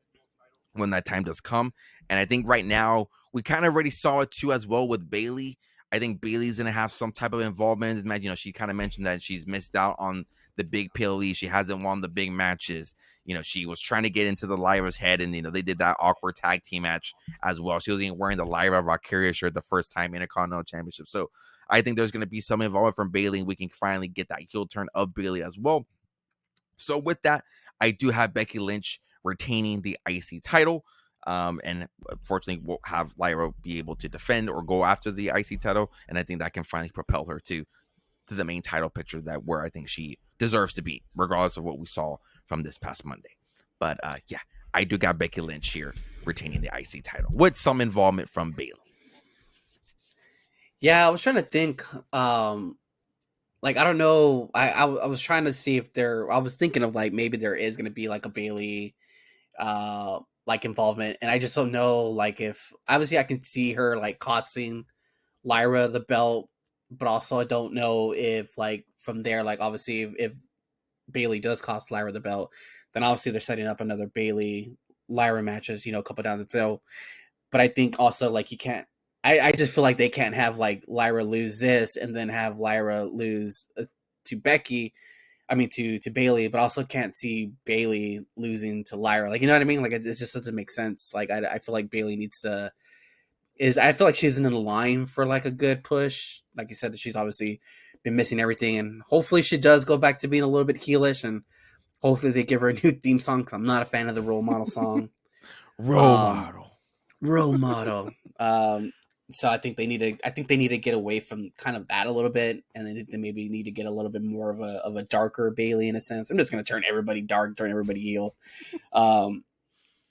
when that time does come. And I think right now we kind of already saw it too as well with Bayley. I think Bayley's gonna have some type of involvement in this match. She kind of mentioned that she's missed out on the big PLE. She hasn't won the big matches. She was trying to get into the Lyra's head, and they did that awkward tag team match as well. She was even wearing the Lyra Valkyria shirt the first time in a Intercontinental Championship. So I think there's going to be some involvement from Bayley, and we can finally get that heel turn of Bayley as well. So with that, I do have Becky Lynch retaining the IC title. And unfortunately, we'll have Lyra be able to defend or go after the IC title, and I think that can finally propel her to the main title picture where I think she deserves to be, regardless of what we saw from this past Monday. But yeah, I do got Becky Lynch here retaining the IC title with some involvement from Bayley. Yeah, I was trying to think. I don't know. I was trying to see if I was thinking of like maybe there is going to be like a Bayley like involvement, and I just don't know like if obviously I can see her like costing Lyra the belt, but also I don't know if like from there, like obviously if Bayley does cost Lyra the belt, then obviously they're setting up another Bayley Lyra matches, a couple down. So but I think also like you can't. I just feel like they can't have like Lyra lose this and then have Lyra lose to Becky. I mean to Bailey, but also can't see Bailey losing to Lyra. Like you know what I mean? Like it just doesn't make sense. Like I feel like Bailey needs to. I feel like she's in the line for like a good push. Like you said, that she's obviously been missing everything, and hopefully she does go back to being a little bit heelish, and hopefully they give her a new theme song. Because I'm not a fan of the role model song. Role model. Role model. So I think they need to. I think they need to get away from kind of that a little bit, and they maybe need to get a little bit more of a darker Bailey in a sense. I'm just going to turn everybody dark, turn everybody heel, and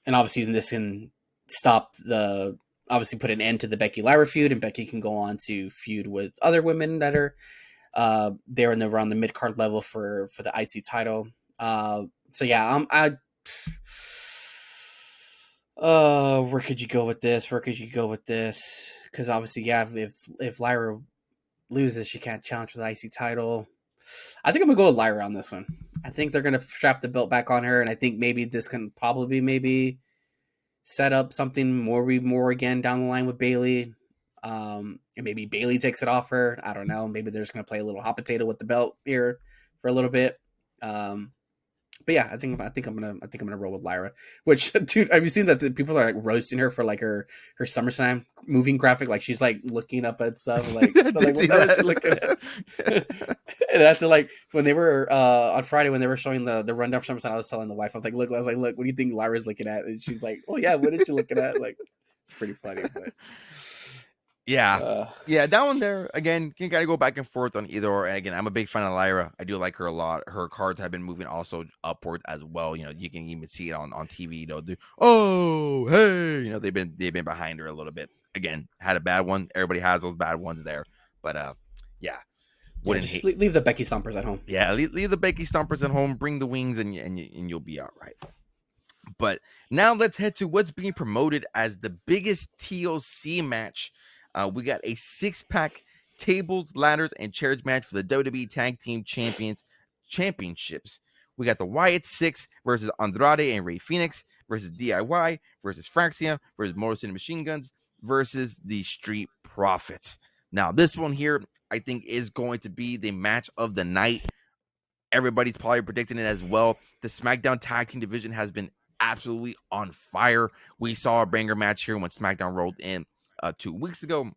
obviously this can stop the. Obviously, put an end to the Becky Lyra feud, and Becky can go on to feud with other women that are there and around the mid card level for the IC title. So yeah, where could you go with this? Because obviously, yeah, if Lyra loses, she can't challenge for the IC title. I think I'm gonna go with Lyra on this one. I think they're gonna strap the belt back on her, and I think maybe this can probably maybe set up something more again down the line with Bailey. And maybe Bailey takes it off her. I don't know. Maybe they're just gonna play a little hot potato with the belt here for a little bit. But yeah, I think I'm gonna roll with Lyra. Which, dude, have you seen that the people are like roasting her for like her SummerSlam moving graphic? Like she's like looking up at stuff. Like, like what was she looking at? And after like when they were on Friday when they were showing the rundown for SummerSlam, I was telling the wife, I was like, look, what do you think Lyra's looking at? And she's like, oh yeah, what is she looking at? Like, it's pretty funny. But yeah, that one there again. You gotta go back and forth on either or. And again, I'm a big fan of Lyra. I do like her a lot. Her cards have been moving also upward as well. You know, you can even see it on TV. You know, oh hey, you know they've been behind her a little bit. Again, had a bad one. Everybody has those bad ones there. But yeah. Just leave the Becky Stompers at home. Yeah, leave the Becky Stompers at home. Bring the wings, and you'll be all right. But now let's head to what's being promoted as the biggest TLC match. We got a 6-pack tables, ladders, and chairs match for the WWE Tag Team Championships. We got the Wyatt 6 versus Andrade and Rey Fenix versus DIY versus Fraxia versus Motor City Machine Guns versus the Street Profits. Now, this one here, I think, is going to be the match of the night. Everybody's probably predicting it as well. The SmackDown Tag Team division has been absolutely on fire. We saw a banger match here when SmackDown rolled in 2 weeks ago.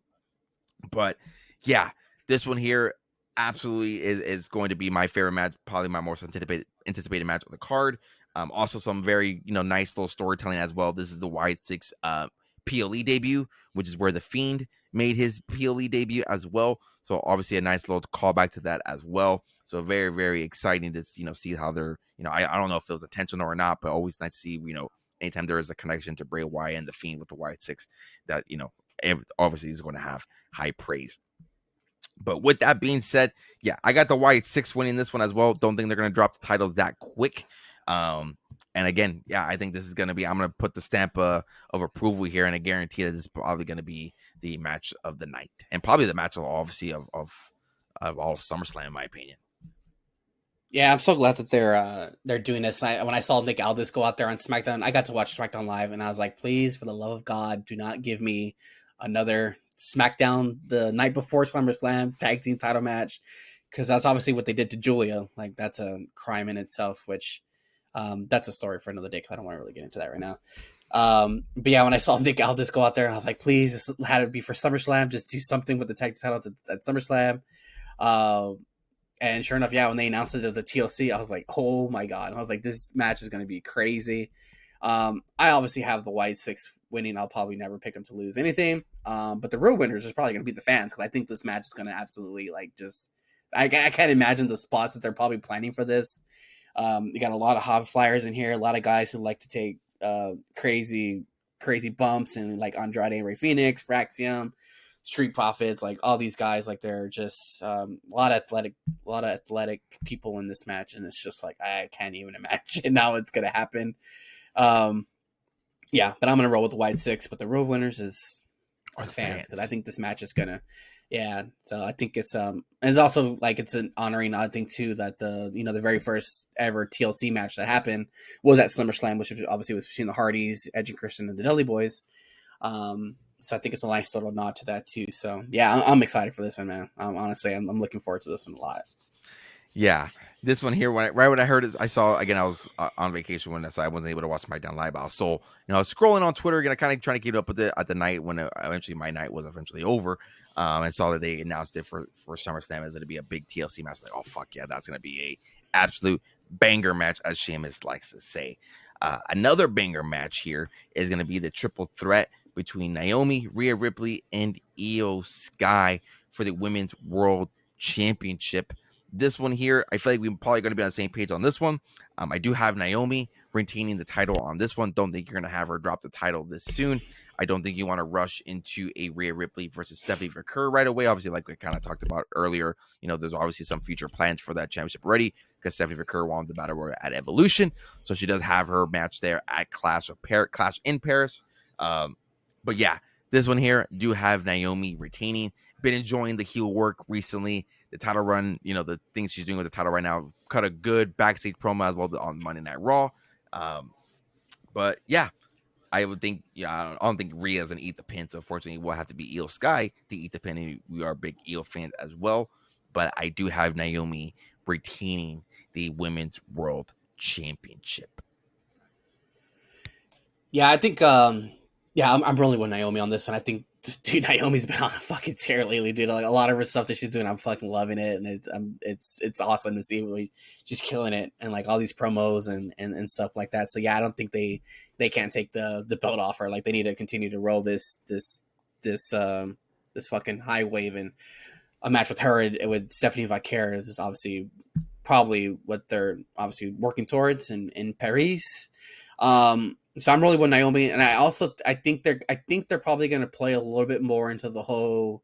But yeah, this one here absolutely is going to be my favorite match, probably my most anticipated match on the card. Also some very nice little storytelling as well. This is the Wyatt 6 PLE debut, which is where the Fiend made his PLE debut as well. So obviously a nice little callback to that as well. So very, very exciting to see how they're I don't know if it was intentional or not, but always nice to see anytime there is a connection to Bray Wyatt and the Fiend with the Wyatt 6 that obviously is going to have high praise. But with that being said, yeah, I got the Wyatt 6 winning this one as well. Don't think they're going to drop the titles that quick. And again, yeah, I think this is going to be, I'm going to put the stamp of approval here, and I guarantee that this is probably going to be the match of the night, and probably the match of obviously of all SummerSlam, in my opinion. Yeah, I'm so glad that they're doing this. When I saw Nick Aldis go out there on SmackDown, I got to watch SmackDown Live, and I was like, please, for the love of God, do not give me another SmackDown the night before SummerSlam tag team title match, because that's obviously what they did to Julia. Like, that's a crime in itself, which that's a story for another day, because I don't want to really get into that right now. But yeah, when I saw Nick Aldis go out there, I was like, please, just had it be for SummerSlam, just do something with the tag team titles at SummerSlam. And sure enough, yeah, when they announced it at the TLC, I was like, oh my God. And I was like, this match is going to be crazy. I obviously have the Wyatt 6 winning. I'll probably never pick them to lose anything. But the real winners is probably going to be the fans, because I think this match is going to absolutely I can't imagine the spots that they're probably planning for this. You got a lot of hot flyers in here, a lot of guys who like to take crazy bumps, and like Andrade and Rey Fenix, Fraxium, Street Profits, like all these guys, like they're just a lot of athletic people in this match, and it's just like I can't even imagine how it's gonna happen. Yeah, but I'm gonna roll with the Wyatt 6, but the real winners is fans, because I think this match is gonna. Yeah, so I think it's and it's also like it's an honoring, I think, too, that the the very first ever TLC match that happened was at SummerSlam, which obviously was between the Hardys, Edge and Christian, and the Dudley Boys. So I think it's a nice little nod to that too. So yeah, I'm excited for this one, man. Honestly, I'm looking forward to this one a lot. Yeah, this one here, right when I heard it, I saw again. I was on vacation when so I wasn't able to watch SmackDown live. I was so I was scrolling on Twitter again, kind of trying to keep up with it at the night when eventually my night was eventually over, and saw that they announced it for SummerSlam as it to be a big TLC match. Like, oh fuck yeah, that's gonna be a absolute banger match, as Sheamus likes to say. Another banger match here is gonna be the triple threat between Naomi, Rhea Ripley, and Io Sky for the Women's World Championship. This one here, I feel like we're probably going to be on the same page on this one. I do have Naomi retaining the title on this one. Don't think you're going to have her drop the title this soon. I don't think you want to rush into a Rhea Ripley versus Stephanie McCurry right away. Obviously, like we kind of talked about earlier, there's obviously some future plans for that championship already because Stephanie McCurry won the Battle Royal at Evolution. So she does have her match there at Clash in Paris. But yeah, this one here, do have Naomi retaining. Been enjoying the heel work recently. The title run, the things she's doing with the title right now, cut a good backstage promo as well on Monday Night Raw. But yeah, I would think, I don't think Rhea's gonna eat the pin. So unfortunately, we'll have to be Io Sky to eat the pin. And we are big Io fans as well. But I do have Naomi retaining the Women's World Championship. Yeah, I think I'm rolling with Naomi on this, and I think dude, Naomi's been on a fucking tear lately, dude. Like a lot of her stuff that she's doing, I'm fucking loving it, and it's awesome to see. Really, she's killing it, and like all these promos and stuff like that. So yeah, I don't think they can't take the belt off her. Like they need to continue to roll this fucking high wave, and a match with her and with Stephanie Vicare is obviously probably what they're obviously working towards in Paris. So I'm really with Naomi, and I think they're probably going to play a little bit more into the whole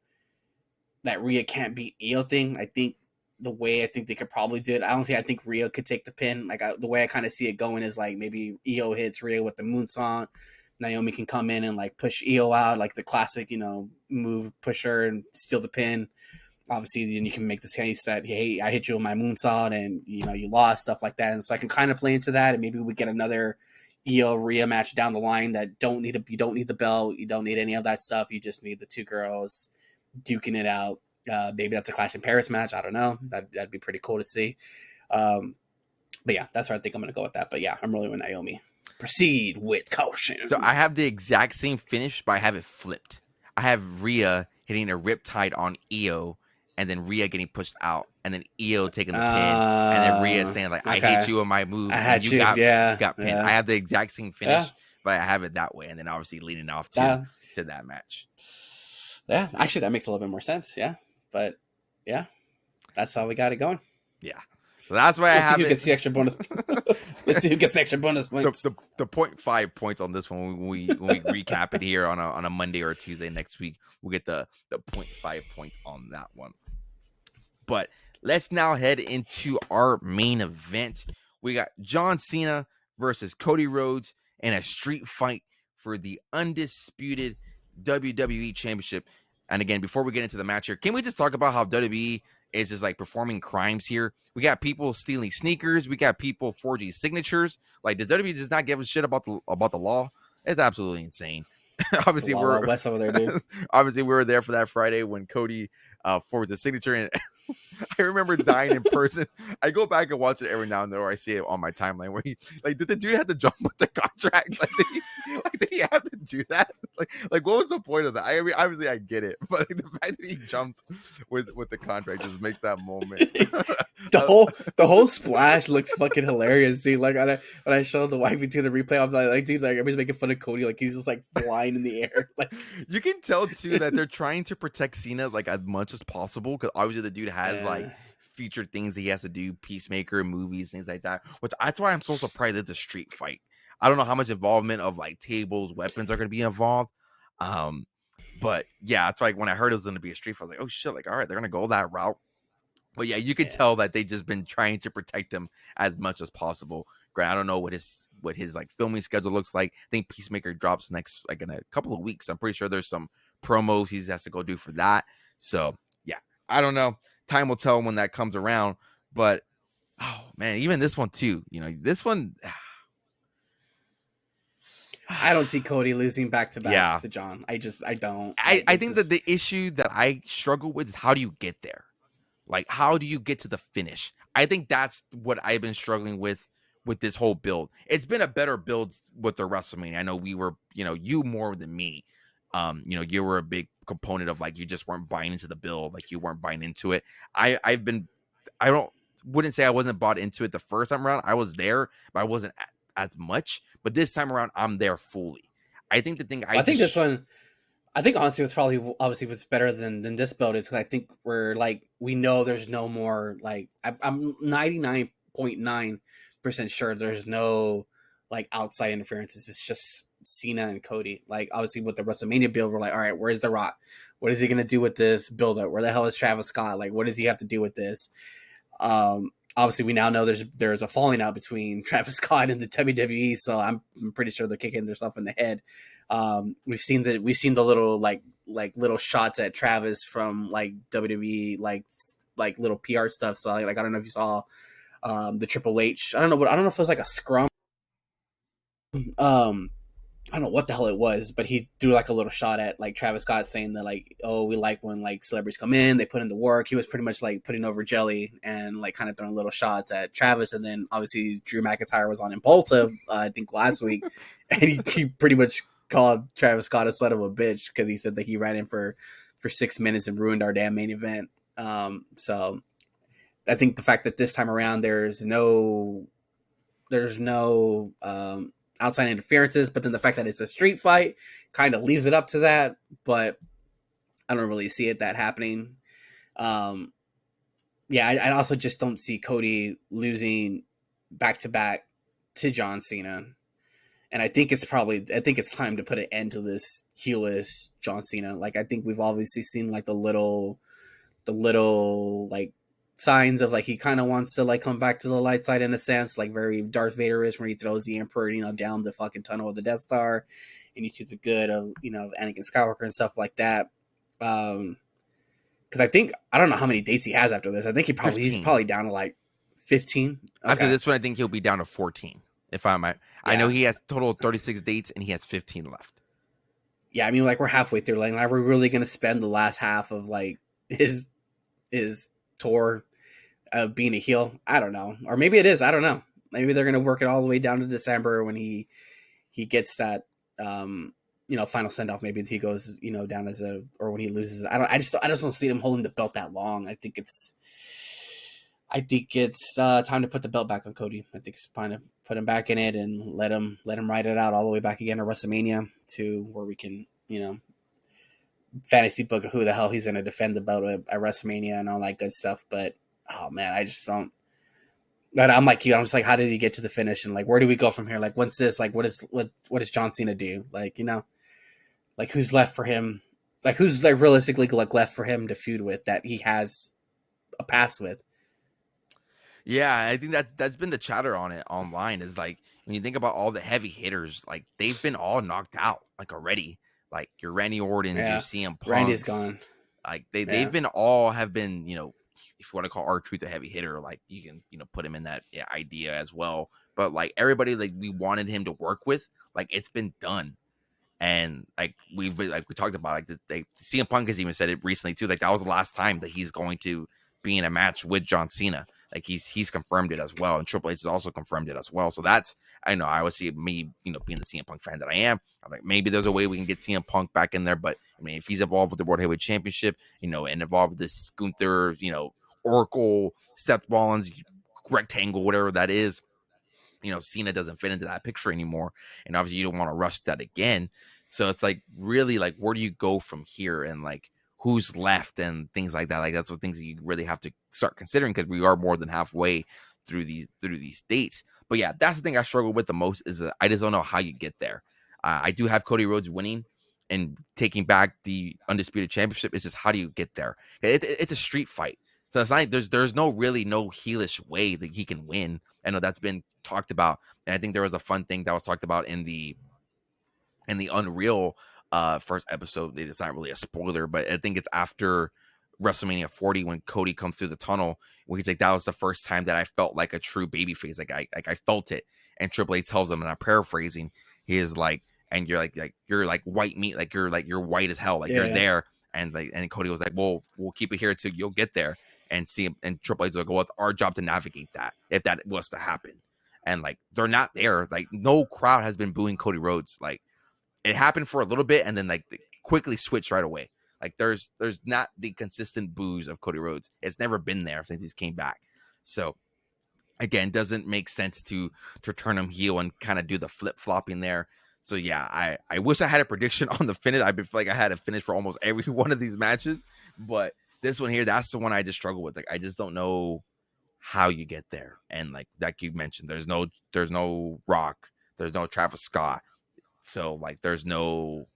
that Rhea can't beat Io thing. I think they could probably do it. I think Rhea could take the pin. Like the way I kind of see it going is like maybe Io hits Rhea with the moonsault. Naomi can come in and like push Io out, like the classic, move, push her and steal the pin. Obviously, then you can make this case that, hey, I hit you with my moonsault and you lost, stuff like that. And so I can kind of play into that, and maybe we get another Io Rhea match down the line that you don't need the belt, you don't need any of that stuff. You just need the two girls duking it out. Maybe that's a Clash in Paris match. I don't know. That'd be pretty cool to see. But yeah, that's where I think I'm going to go with that. But yeah, I'm rolling with Naomi. Proceed with caution. So I have the exact same finish, but I have it flipped. I have Rhea hitting a riptide on Io, and then Rhea getting pushed out, and then Io taking the pin, and then Rhea saying like, "I hit you with my move, and you got pinned." Yeah. I have the exact same finish, but I have it that way, and then obviously leading off to that match. Yeah, actually, that makes a little bit more sense. Yeah, but yeah, that's how we got it going. Yeah. So that's why I have it. Who gets the extra bonus? Let's see who gets the extra bonus points. The 0.5 points on this one when we recap it here on a Monday or a Tuesday next week, we'll get the 0.5 points on that one. But let's now head into our main event. We got John Cena versus Cody Rhodes in a street fight for the undisputed WWE Championship. And again, before we get into the match here, can we just talk about how WWE is just like performing crimes here? We got people stealing sneakers. We got people forging signatures. Like, does WWE just not give a shit about the law? It's absolutely insane. Obviously, we're West over there, dude. Obviously, we were there for that Friday when Cody forged a signature, and I remember dying in person. I go back and watch it every now and then, or I see it on my timeline where he did the dude have to jump with the contract? Did he have to do that? Like what was the point of that? I mean, obviously I get it, but the fact that he jumped with the contract just makes that moment. the whole splash looks fucking hilarious, dude. Like when I showed the wifey to the replay, I'm like, dude, like everybody's making fun of Cody, like he's just like flying in the air. Like you can tell too that they're trying to protect Cena like as much as possible, because obviously the dude has like featured things that he has to do, Peacemaker, movies, things like that. Which that's why I'm so surprised it's a street fight. I don't know how much involvement of like tables, weapons are going to be involved. But yeah, it's like when I heard it was going to be a street fight, I was like, oh shit, like, all right, they're going to go that route. But yeah, you could tell that they just been trying to protect him as much as possible. Grant, I don't know what his like filming schedule looks like. I think Peacemaker drops next, like in a couple of weeks. I'm pretty sure there's some promos he has to go do for that. So yeah, I don't know. Time will tell when that comes around. But oh man, even this one too. This one. I don't see Cody losing back to back Yeah. to John. I don't. Like, I it's think that just, the issue that I struggle with is how do you get there? Like, how do you get to the finish? I think that's what I've been struggling with this whole build. It's been a better build with the WrestleMania. I know we were, you more than me. You were a big component of like you just weren't buying into the build, like you weren't buying into it. I've been, I don't wouldn't say I wasn't bought into it the first time around. I was there, but I wasn't as much. But this time around, I'm there fully. I think the thing I I think this just one. I think honestly, it's probably obviously what's better than this build is because I think we're like we know there's no more like I'm 99.9% sure there's no like outside interferences. It's just Cena and Cody. Like obviously with the WrestleMania build, we're like, all right, where's The Rock? What is he gonna do with this build up? Where the hell is Travis Scott? Like, what does he have to do with this? Obviously, we now know there's a falling out between Travis Scott and the WWE, so I'm pretty sure they're kicking themselves in the head. We've seen the little like little shots at Travis from like WWE like little PR stuff. So like I don't know if you saw the Triple H. I don't know if it was like a scrum. Um, I don't know what the hell it was, but he threw like a little shot at like Travis Scott saying that like, oh, we like when like celebrities come in, they put in the work. He was pretty much like putting over jelly and like kind of throwing little shots at Travis. And then obviously Drew McIntyre was on Impulsive, I think last week, and he pretty much called Travis Scott a son of a bitch because he said that he ran in for 6 minutes and ruined our damn main event. So I think the fact that this time around there's no outside interferences, but then the fact that it's a street fight kind of leaves it up to that. But I don't really see it that happening. Yeah, I also just don't see Cody losing back to back to John Cena, and I think it's time to put an end to this heelish John Cena. Like I think we've obviously seen like the little like signs of like he kind of wants to like come back to the light side in a sense, like very Darth Vader is when he throws the Emperor, down the fucking tunnel of the Death Star, and you see the good of Anakin Skywalker and stuff like that. Because I don't know how many dates he has after this. I think he's 15. probably down to like 15. Okay. After this one, I think he'll be down to 14. If I might, I know Yeah. he has total of 36 dates and he has 15 left. Yeah, I mean, like we're halfway through. Like, are we really gonna spend the last half of like his tour being a heel? I don't know, or maybe it is. I don't know. Maybe they're gonna work it all the way down to December when he gets that final send off. Maybe he goes down as or when he loses. I just don't see him holding the belt that long. I think it's time to put the belt back on Cody. I think it's time to put him back in it and let him ride it out all the way back again to WrestleMania to where we can fantasy book of who the hell he's going to defend the belt at WrestleMania and all that good stuff. But oh man, I just don't. But I'm like you. I'm just like, how did he get to the finish? And like, where do we go from here? Like, what's this? Like, what does John Cena do? Like, like who's left for him? Like, who's like realistically like left for him to feud with that he has a pass with? Yeah, I think that's been the chatter on it online is like when you think about all the heavy hitters, like they've been all knocked out like already. Like your Randy Ortons, your Yeah, CM Randy's Punks, gone. like Yeah. they've been if you want to call R-Truth a heavy hitter, like you can put him in that idea as well. But like everybody like we wanted him to work with, like it's been done. And like we talked about, like CM Punk has even said it recently too. Like that was the last time that he's going to be in a match with John Cena. Like he's confirmed it as well, and Triple H has also confirmed it as well. So that's I know I always see me being the CM Punk fan that I am. I'm like maybe there's a way we can get CM Punk back in there, but I mean if he's involved with the World Heavyweight Championship, and involved with this Gunther, Oracle, Seth Rollins rectangle, whatever that is. Cena doesn't fit into that picture anymore. And obviously you don't want to rush that again. So it's like really like where do you go from here and like who's left and things like that. Like that's what things that you really have to start considering because we are more than halfway through these dates. But yeah, that's the thing I struggle with the most is that I just don't know how you get there. I do have Cody Rhodes winning and taking back the Undisputed Championship. It's just how do you get there? It's a street fight. So it's not like there's no heelish way that he can win. I know that's been talked about, and I think there was a fun thing that was talked about in the Unreal first episode. It's not really a spoiler, but I think it's after WrestleMania 40 when Cody comes through the tunnel, where he's like, that was the first time that I felt like a true babyface. Like I felt it. And Triple H tells him, and I'm paraphrasing, he is like, and you're like white meat, like you're white as hell, like you're Yeah. there. And Cody was like, well, we'll keep it here till you'll get there and see him. And Triple H was like, well, it's our job to navigate that if that was to happen. And like they're not there. Like no crowd has been booing Cody Rhodes. Like it happened for a little bit and then like quickly switched right away. Like there's not the consistent boos of Cody Rhodes. It's never been there since he's came back. So again, doesn't make sense to turn him heel and kind of do the flip flopping there. So yeah, I wish I had a prediction on the finish. I feel like I had a finish for almost every one of these matches, but this one here, that's the one I just struggle with. Like I just don't know how you get there. And like you mentioned, there's no Rock, there's no Travis Scott. So like there's no,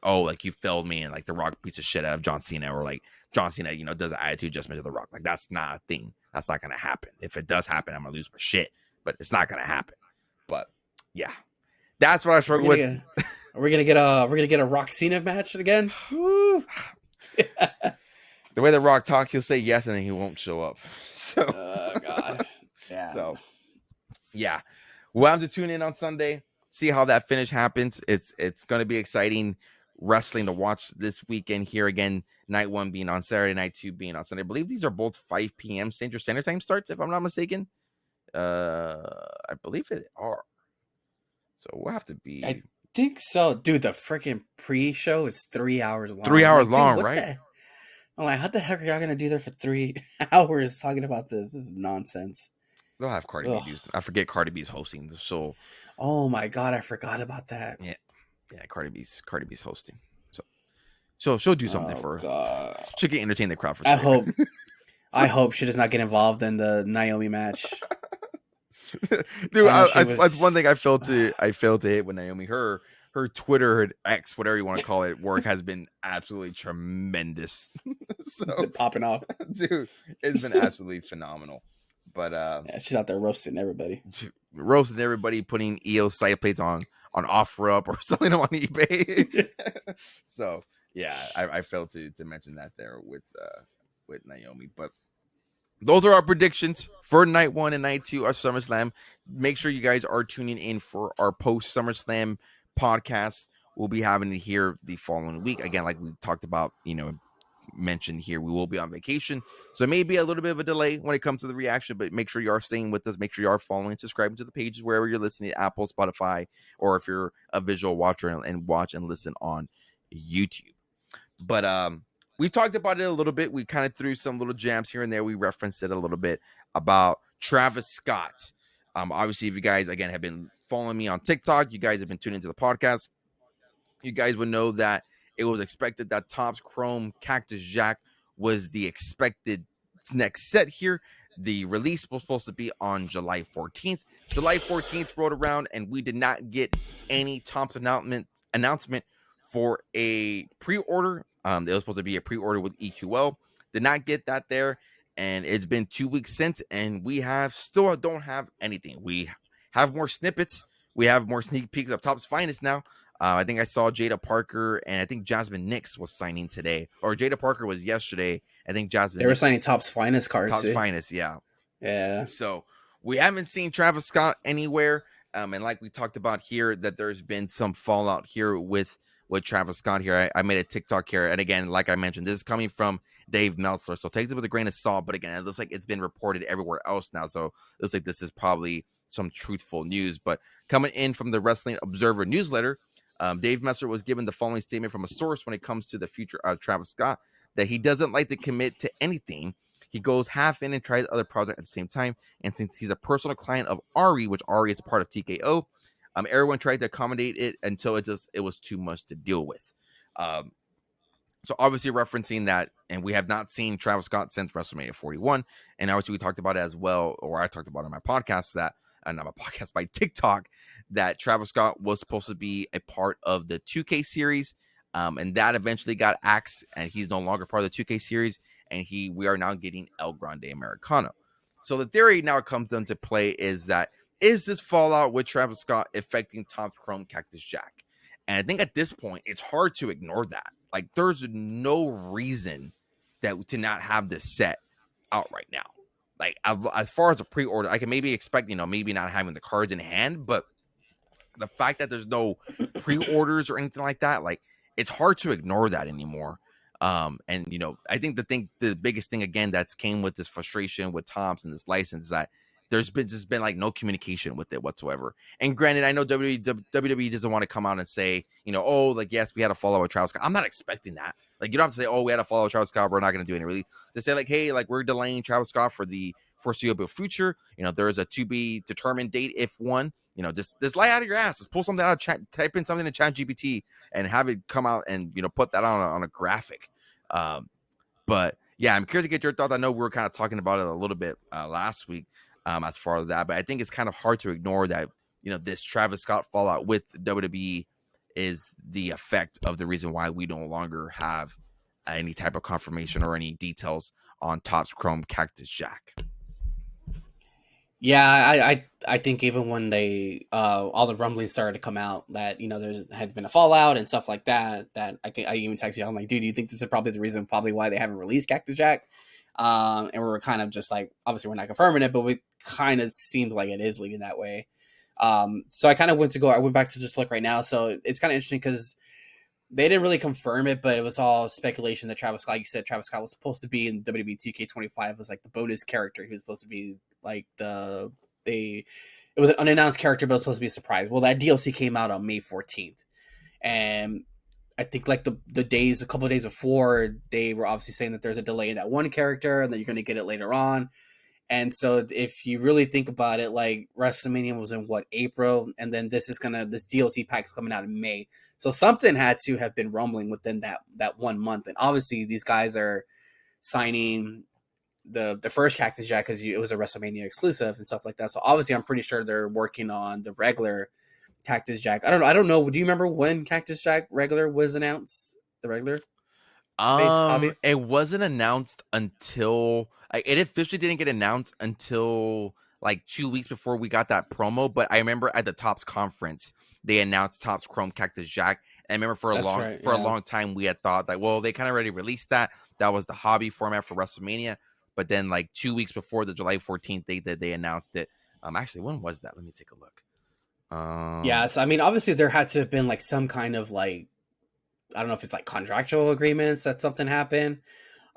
oh, like you failed me and like the Rock beats the shit out of John Cena, or like John Cena, does an attitude adjustment to the Rock. Like that's not a thing. That's not gonna happen. If it does happen, I'm gonna lose my shit. But it's not gonna happen. But yeah. That's what I struggle with. Are we gonna get a Rock Cena match again? Woo. The way the Rock talks, he'll say yes and then he won't show up. So oh god. Yeah. So yeah. We'll have to tune in on Sunday, see how that finish happens. It's gonna be exciting wrestling to watch this weekend here. Again, night 1 being on Saturday, night 2 being on Sunday. I believe these are both 5 p.m. Central Standard Time starts, if I'm not mistaken. I believe it are. So we'll have to be. I think so, dude. The freaking pre-show is 3 hours long. 3 hours long, right? I'm like, how the heck are y'all gonna do there for 3 hours talking about this? This is nonsense. They'll have Cardi B. I forget Cardi B's hosting. So. Oh my god, I forgot about that. Yeah, Cardi B's hosting. So she'll do something for. God. She'll get entertain the crowd for. I hope she does not get involved in the Naomi match. Dude, that's one thing I failed to hit with Naomi. Her Twitter, her X, whatever you want to call it, work has been absolutely tremendous. So popping off, dude, it's been absolutely phenomenal. But yeah, she's out there roasting everybody, putting EO site plates on OfferUp or selling them on eBay. So yeah, I failed to mention that there with Naomi. But those are our predictions for night 1 and night 2 of SummerSlam. Make sure you guys are tuning in for our post SummerSlam podcast. We'll be having it here the following week. Again, like we talked about, mentioned here, we will be on vacation, so it may be a little bit of a delay when it comes to the reaction, but make sure you are staying with us. Make sure you are following and subscribing to the pages wherever you're listening, Apple, Spotify, or if you're a visual watcher and watch and listen on YouTube. But we talked about it a little bit. We kind of threw some little jams here and there. We referenced it a little bit about Travis Scott. Obviously, if you guys again have been following me on TikTok, you guys have been tuning into the podcast, you guys would know that it was expected that Topps Chrome Cactus Jack was the expected next set here. The release was supposed to be on July 14th. July 14th rolled around, and we did not get any Topps announcement for a pre-order. It was supposed to be a pre-order with EQL. Did not get that there, and it's been 2 weeks since, and we still don't have anything. We have more snippets. We have more sneak peeks of Topps Finest now. I think I saw Jada Parker and I think Jasmine Nix was signing today, or Jada Parker was yesterday. I think Jasmine. They were signing Topps Finest cards. Topps Finest, yeah. Yeah. So we haven't seen Travis Scott anywhere, and like we talked about here, that there's been some fallout here with Travis Scott here. I made a TikTok here, and again, like I mentioned, this is coming from Dave Meltzer, so take it with a grain of salt. But again, it looks like it's been reported everywhere else now, so it looks like this is probably some truthful news. But coming in from the Wrestling Observer newsletter. Dave Meltzer was given the following statement from a source when it comes to the future of Travis Scott, that he doesn't like to commit to anything. He goes half in and tries other projects at the same time. And since he's a personal client of Ari, which Ari is a part of TKO, everyone tried to accommodate it until it was too much to deal with. So obviously referencing that, and we have not seen Travis Scott since WrestleMania 41. And obviously we talked about it as well, or I talked about it on my podcast, that not my podcast, by TikTok, that Travis Scott was supposed to be a part of the 2K series, and that eventually got axed, and he's no longer part of the 2K series, and we are now getting El Grande Americano. So the theory now comes into play is this fallout with Travis Scott affecting Topps Chrome Cactus Jack? And I think at this point, it's hard to ignore that. Like, there's no reason to not have this set out right now. Like, as far as a pre-order, I can maybe expect, maybe not having the cards in hand, but the fact that there's no pre-orders or anything like that, like it's hard to ignore that anymore. And I think the biggest thing again that's came with this frustration with Topps and this license is that there's been like no communication with it whatsoever. And granted, I know WWE doesn't want to come out and say, oh, like, yes, we had a follow with Travis Scott. I'm not expecting that. Like, you don't have to say, oh, we had a follow with Travis Scott, we're not going to do any release. Just say like, hey, like, we're delaying Travis Scott for the foreseeable future. There is a to be determined date if one. Just lie out of your ass. Just pull something out of chat, type in something in Chat GPT, and have it come out and put that on a graphic. But yeah, I'm curious to get your thoughts. I know we were kind of talking about it a little bit last week as far as that, but I think it's kind of hard to ignore that this Travis Scott fallout with WWE is the effect of the reason why we no longer have any type of confirmation or any details on Topps Chrome Cactus Jack. Yeah, I think even when they all the rumblings started to come out that there had been a fallout and stuff like that, I even texted you. I'm like, dude, do you think this is probably the reason why they haven't released Cactus Jack? And we were kind of just like, obviously we're not confirming it, but we kind of seems like it is leading that way. So I went back to just look right now. So it's kind of interesting because they didn't really confirm it, but it was all speculation that Travis Scott, like you said, Travis Scott was supposed to be in WWE 2K25 as like the bonus character. He was supposed to be like it was an unannounced character, but it was supposed to be a surprise. Well, that DLC came out on May 14th. And I think like a couple of days before, they were obviously saying that there's a delay in that one character and that you're going to get it later on. And so if you really think about it, like WrestleMania was in April, and then this DLC pack is coming out in May. So something had to have been rumbling within that 1 month. And obviously these guys are signing the first Cactus Jack because it was a WrestleMania exclusive and stuff like that. So obviously I'm pretty sure they're working on the regular Cactus Jack. I don't know. Do you remember when Cactus Jack regular was announced? The regular? It wasn't announced until it officially didn't get announced until like 2 weeks before we got that promo. But I remember at the Topps conference they announced Topps Chrome Cactus Jack. And I remember for a long time we had thought that, well, they kind of already released that. That was the hobby format for WrestleMania. But then like 2 weeks before the July 14th date that they announced it. Actually, when was that? Let me take a look. Yeah, so I mean, obviously there had to have been like some kind of like, I don't know if it's like contractual agreements that something happened.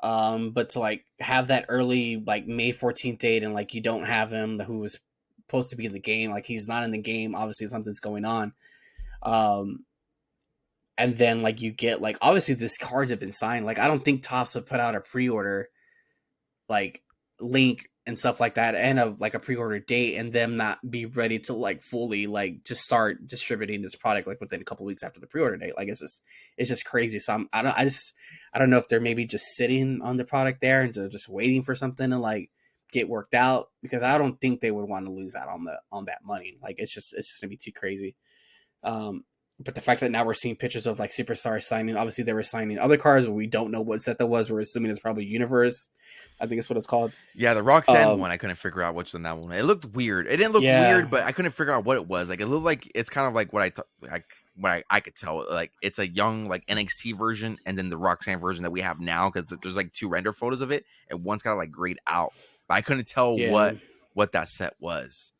But to like have that early like May 14th date and like you don't have him who was supposed to be in the game, like he's not in the game, obviously something's going on. And then like you get like obviously these cards have been signed. Like I don't think Topps would put out a pre-order like link and stuff like that and a pre-order date and them not be ready to like fully like just start distributing this product like within a couple weeks after the pre-order date. Like it's just crazy. So I don't know if they're maybe just sitting on the product there and they're just waiting for something to like get worked out, because I don't think they would want to lose out on that money. Like it's just gonna be too crazy. But the fact that now we're seeing pictures of like superstars signing, obviously they were signing other cards, but we don't know what set that was. We're assuming it's probably Universe. I think it's what it's called. Yeah, the Roxanne one, I couldn't figure out which one that one. It looked weird. It didn't look weird, but I couldn't figure out what it was. Like it looked like it's kind of like what I could tell. Like it's a young like NXT version, and then the Roxanne version that we have now, because there's like two render photos of it, and one's kind of like grayed out. But I couldn't tell what that set was.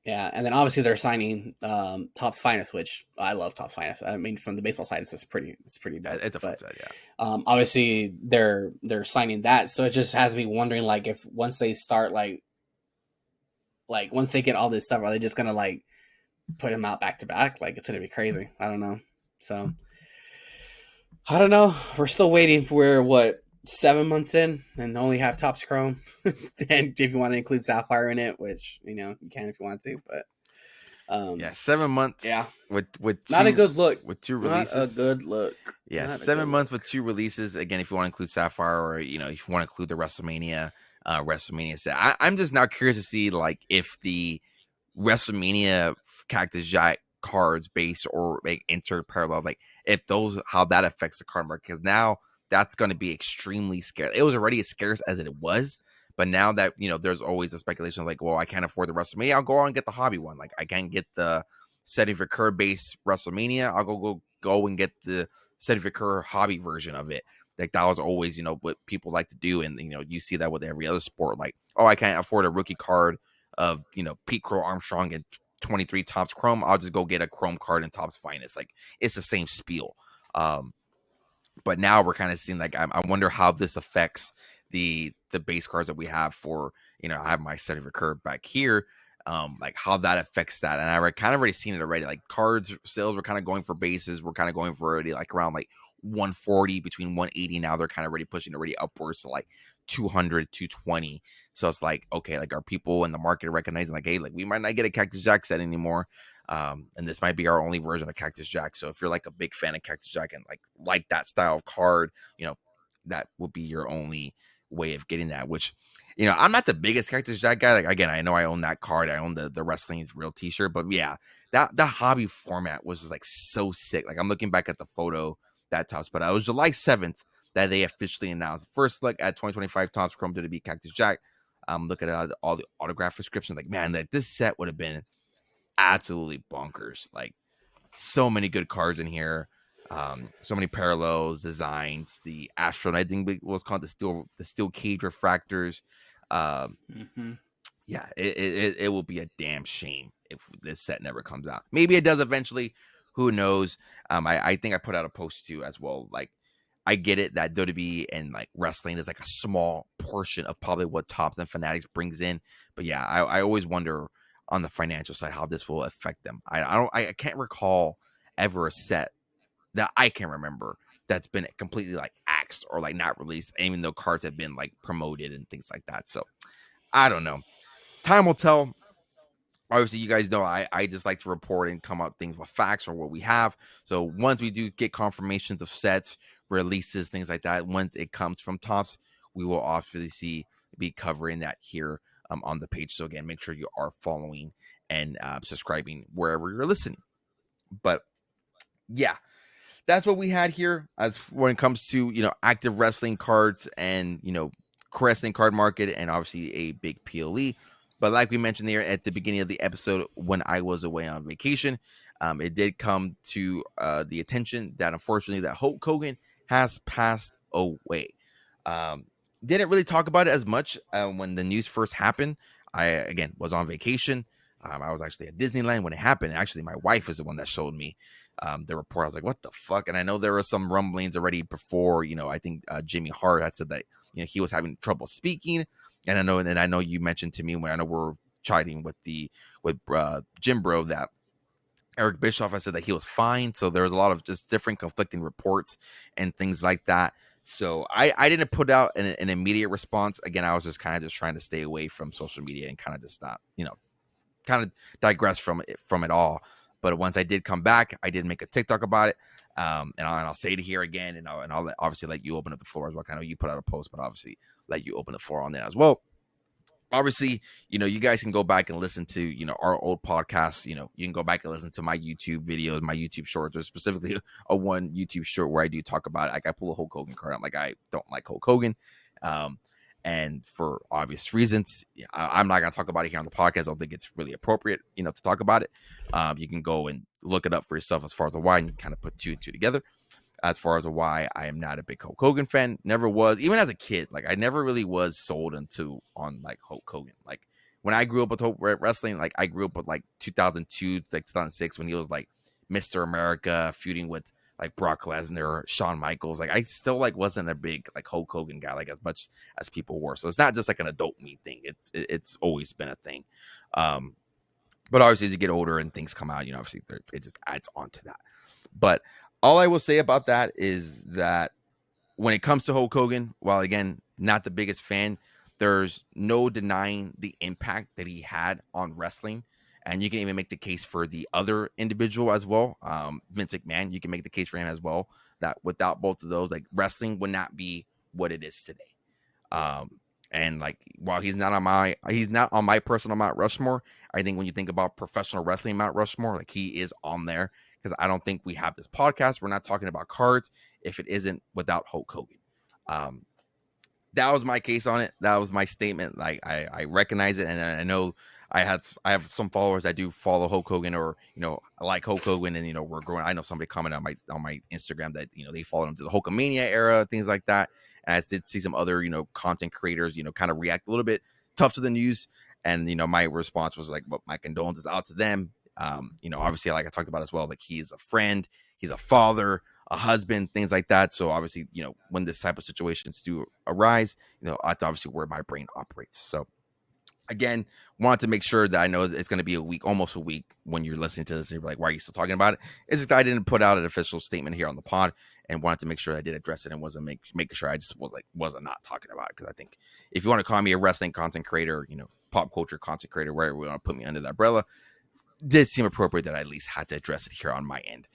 Yeah, and then obviously they're signing Topps Finest, which I love Topps Finest. I mean, from the baseball side, it's pretty dope. It's a fun set, yeah. Obviously they're signing that, so it just has me wondering, like, if once they start like once they get all this stuff, are they just gonna like put them out back to back? Like it's gonna be crazy. I don't know. So I don't know. We're still waiting for 7 months in and only have Topps Chrome. And if you want to include Sapphire in it, which you can if you want to, but 7 months. Yeah, with not a good look. With two releases, not a good look. Yeah, 7 months with two releases. Again, if you want to include Sapphire, or if you want to include the WrestleMania set, I'm just now curious to see like if the WrestleMania Cactus Jack cards base or like insert parallel, like if how that affects the card market, because now that's going to be extremely scarce. It was already as scarce as it was, but now that there's always a speculation of like, well, I can't afford the WrestleMania, I'll go out and get the hobby one. Like I can't get the Setting for Kerr base WrestleMania, I'll go and get the Setting for Kerr hobby version of it. Like that was always what people like to do, and you see that with every other sport. Like, oh, I can't afford a rookie card of Pete Crow Armstrong in 23 Topps Chrome, I'll just go get a Chrome card in Topps Finest. Like, it's the same spiel. But now we're kind of seeing, like, I wonder how this affects the base cards that we have for, I have my set of recurve back here. Like, how that affects that. And I kind of already seen it already. Like, cards sales were kind of going for bases. We're kind of going for already like around like 140, between 180. Now they're kind of already pushing already upwards to like 200, 220. So it's like, okay, like, are people in the market recognizing, like, hey, like, we might not get a Cactus Jack set anymore. And this might be our only version of Cactus Jack. So if you're like a big fan of Cactus Jack and like that style of card, that would be your only way of getting that. Which, I'm not the biggest Cactus Jack guy. Like, again, I know I own that card. I own the Wrestling's Real T-shirt. But yeah, that hobby format was just like so sick. Like, I'm looking back at the photo that Topps put out. It was July 7th that they officially announced. First look at 2025 Topps Chrome WWE Cactus Jack. Looking at all the autograph descriptions. Like, man, like, this set would have been absolutely bonkers. Like, so many good cards in here, so many parallels, designs. The astronaut, I think, was called the steel cage refractors. Yeah, it will be a damn shame if this set never comes out. Maybe it does eventually, who knows. I think I put out a post too as well. Like, I get it that WWE and like wrestling is like a small portion of probably what Topps and Fanatics brings in, but yeah, I always wonder on the financial side how this will affect them. I can't recall ever a set that I can remember that's been completely like axed or like not released, even though cards have been like promoted and things like that. So I don't know. Time will tell. Obviously, you guys know I just like to report and come out things with facts or what we have. So once we do get confirmations of sets, releases, things like that, once it comes from Topps, we will obviously be covering that here on the page. So again, make sure you are following and subscribing wherever you're listening. But yeah, that's what we had here as when it comes to active wrestling cards and wrestling card market, and obviously a big PLE. But like we mentioned there at the beginning of the episode, when I was away on vacation, it did come to the attention that unfortunately that Hulk Hogan has passed away. Didn't really talk about it as much when the news first happened. I again was on vacation. I was actually at Disneyland when it happened. Actually, my wife is the one that showed me the report. I was like, what the fuck? And I know there were some rumblings already before, I think Jimmy Hart had said that, he was having trouble speaking. And I know you mentioned to me when I know we're chatting with Jim Bro that Eric Bischoff, I said that he was fine. So there was a lot of just different conflicting reports and things like that. So I didn't put out an immediate response. Again, I was just kind of just trying to stay away from social media and kind of just not, kind of digress from it all. But once I did come back, I did make a TikTok about it. And I'll say it here again, and I'll obviously let you open up the floor as well. I know you put out a post, but obviously let you open the floor on that as well. Obviously, you guys can go back and listen to, our old podcasts. You can go back and listen to my YouTube videos, my YouTube shorts, or specifically a one YouTube short where I do talk about it. Like, I pull a Hulk Hogan card. I'm like, I don't like Hulk Hogan. And for obvious reasons, I'm not going to talk about it here on the podcast. I don't think it's really appropriate, to talk about it. You can go and look it up for yourself as far as the why, and you can kind of put two and two together. As far as why, I am not a big Hulk Hogan fan. Never was. Even as a kid, like, I never really was sold on like Hulk Hogan. Like, when I grew up with wrestling, like, I grew up with like 2002, like 2006, when he was like Mr. America feuding with like Brock Lesnar, Shawn Michaels. Like, I still like wasn't a big like Hulk Hogan guy, like as much as people were. So it's not just like an adult me thing. It's always been a thing. But obviously as you get older and things come out, obviously it just adds on to that. But all I will say about that is that when it comes to Hulk Hogan, while again not the biggest fan, there's no denying the impact that he had on wrestling. And you can even make the case for the other individual as well. Vince McMahon, you can make the case for him as well, that without both of those, like, wrestling would not be what it is today. And like, while he's not on my personal Mount Rushmore, I think when you think about professional wrestling Mount Rushmore, like, he is on there, because I don't think we have this podcast. We're not talking about cards if it isn't without Hulk Hogan. That was my case on it. That was my statement. Like, I recognize it, and I know I have some followers that do follow Hulk Hogan, or I like Hulk Hogan, and we're growing. I know somebody commented on my Instagram that they followed him to the Hulkamania era, things like that. And I did see some other content creators kind of react a little bit tough to the news. And my response was like, well, my condolences out to them. Obviously, like I talked about as well, like he's a friend, he's a father, a husband, things like that. So obviously, when this type of situations do arise, that's obviously where my brain operates. So again, wanted to make sure that I know it's going to be almost a week when you're listening to this. And you're like, why are you still talking about it? It's just that I didn't put out an official statement here on the pod, and wanted to make sure I did address it and wasn't making sure I just wasn't not talking about it. Because I think if you want to call me a wrestling content creator, pop culture content creator, wherever you want to put me under the umbrella, did seem appropriate that I at least had to address it here on my end.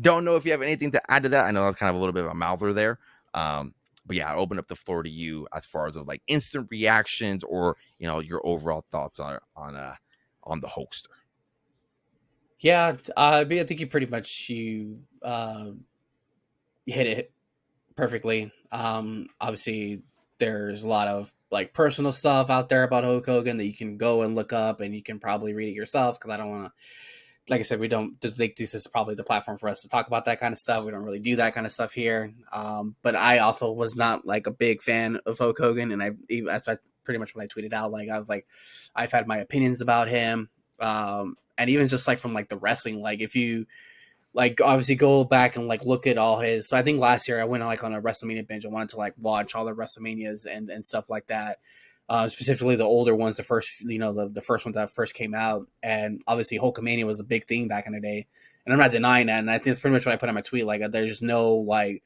Don't know if you have anything to add to that. I know that's kind of a little bit of a mouther there. But yeah, I'll open up the floor to you as far as like instant reactions or your overall thoughts on the Hulkster. Yeah, I think you pretty much hit it perfectly. Obviously, there's a lot of like personal stuff out there about Hulk Hogan that you can go and look up, and you can probably read it yourself. Because I don't want to, like I said, we don't think this is probably the platform for us to talk about that kind of stuff. We don't really do that kind of stuff here. But I also was not like a big fan of Hulk Hogan, and that's pretty much when I tweeted out. Like I was like, I've had my opinions about him, and even just like from like the wrestling, like if you like obviously go back and like look at all his. So I think last year I went like on a WrestleMania binge. I wanted to like watch all the WrestleManias and stuff like that. Specifically the older ones, the first, the first ones that first came out. And obviously Hulkamania was a big thing back in the day. And I'm not denying that. And I think it's pretty much what I put on my tweet. Like there's no like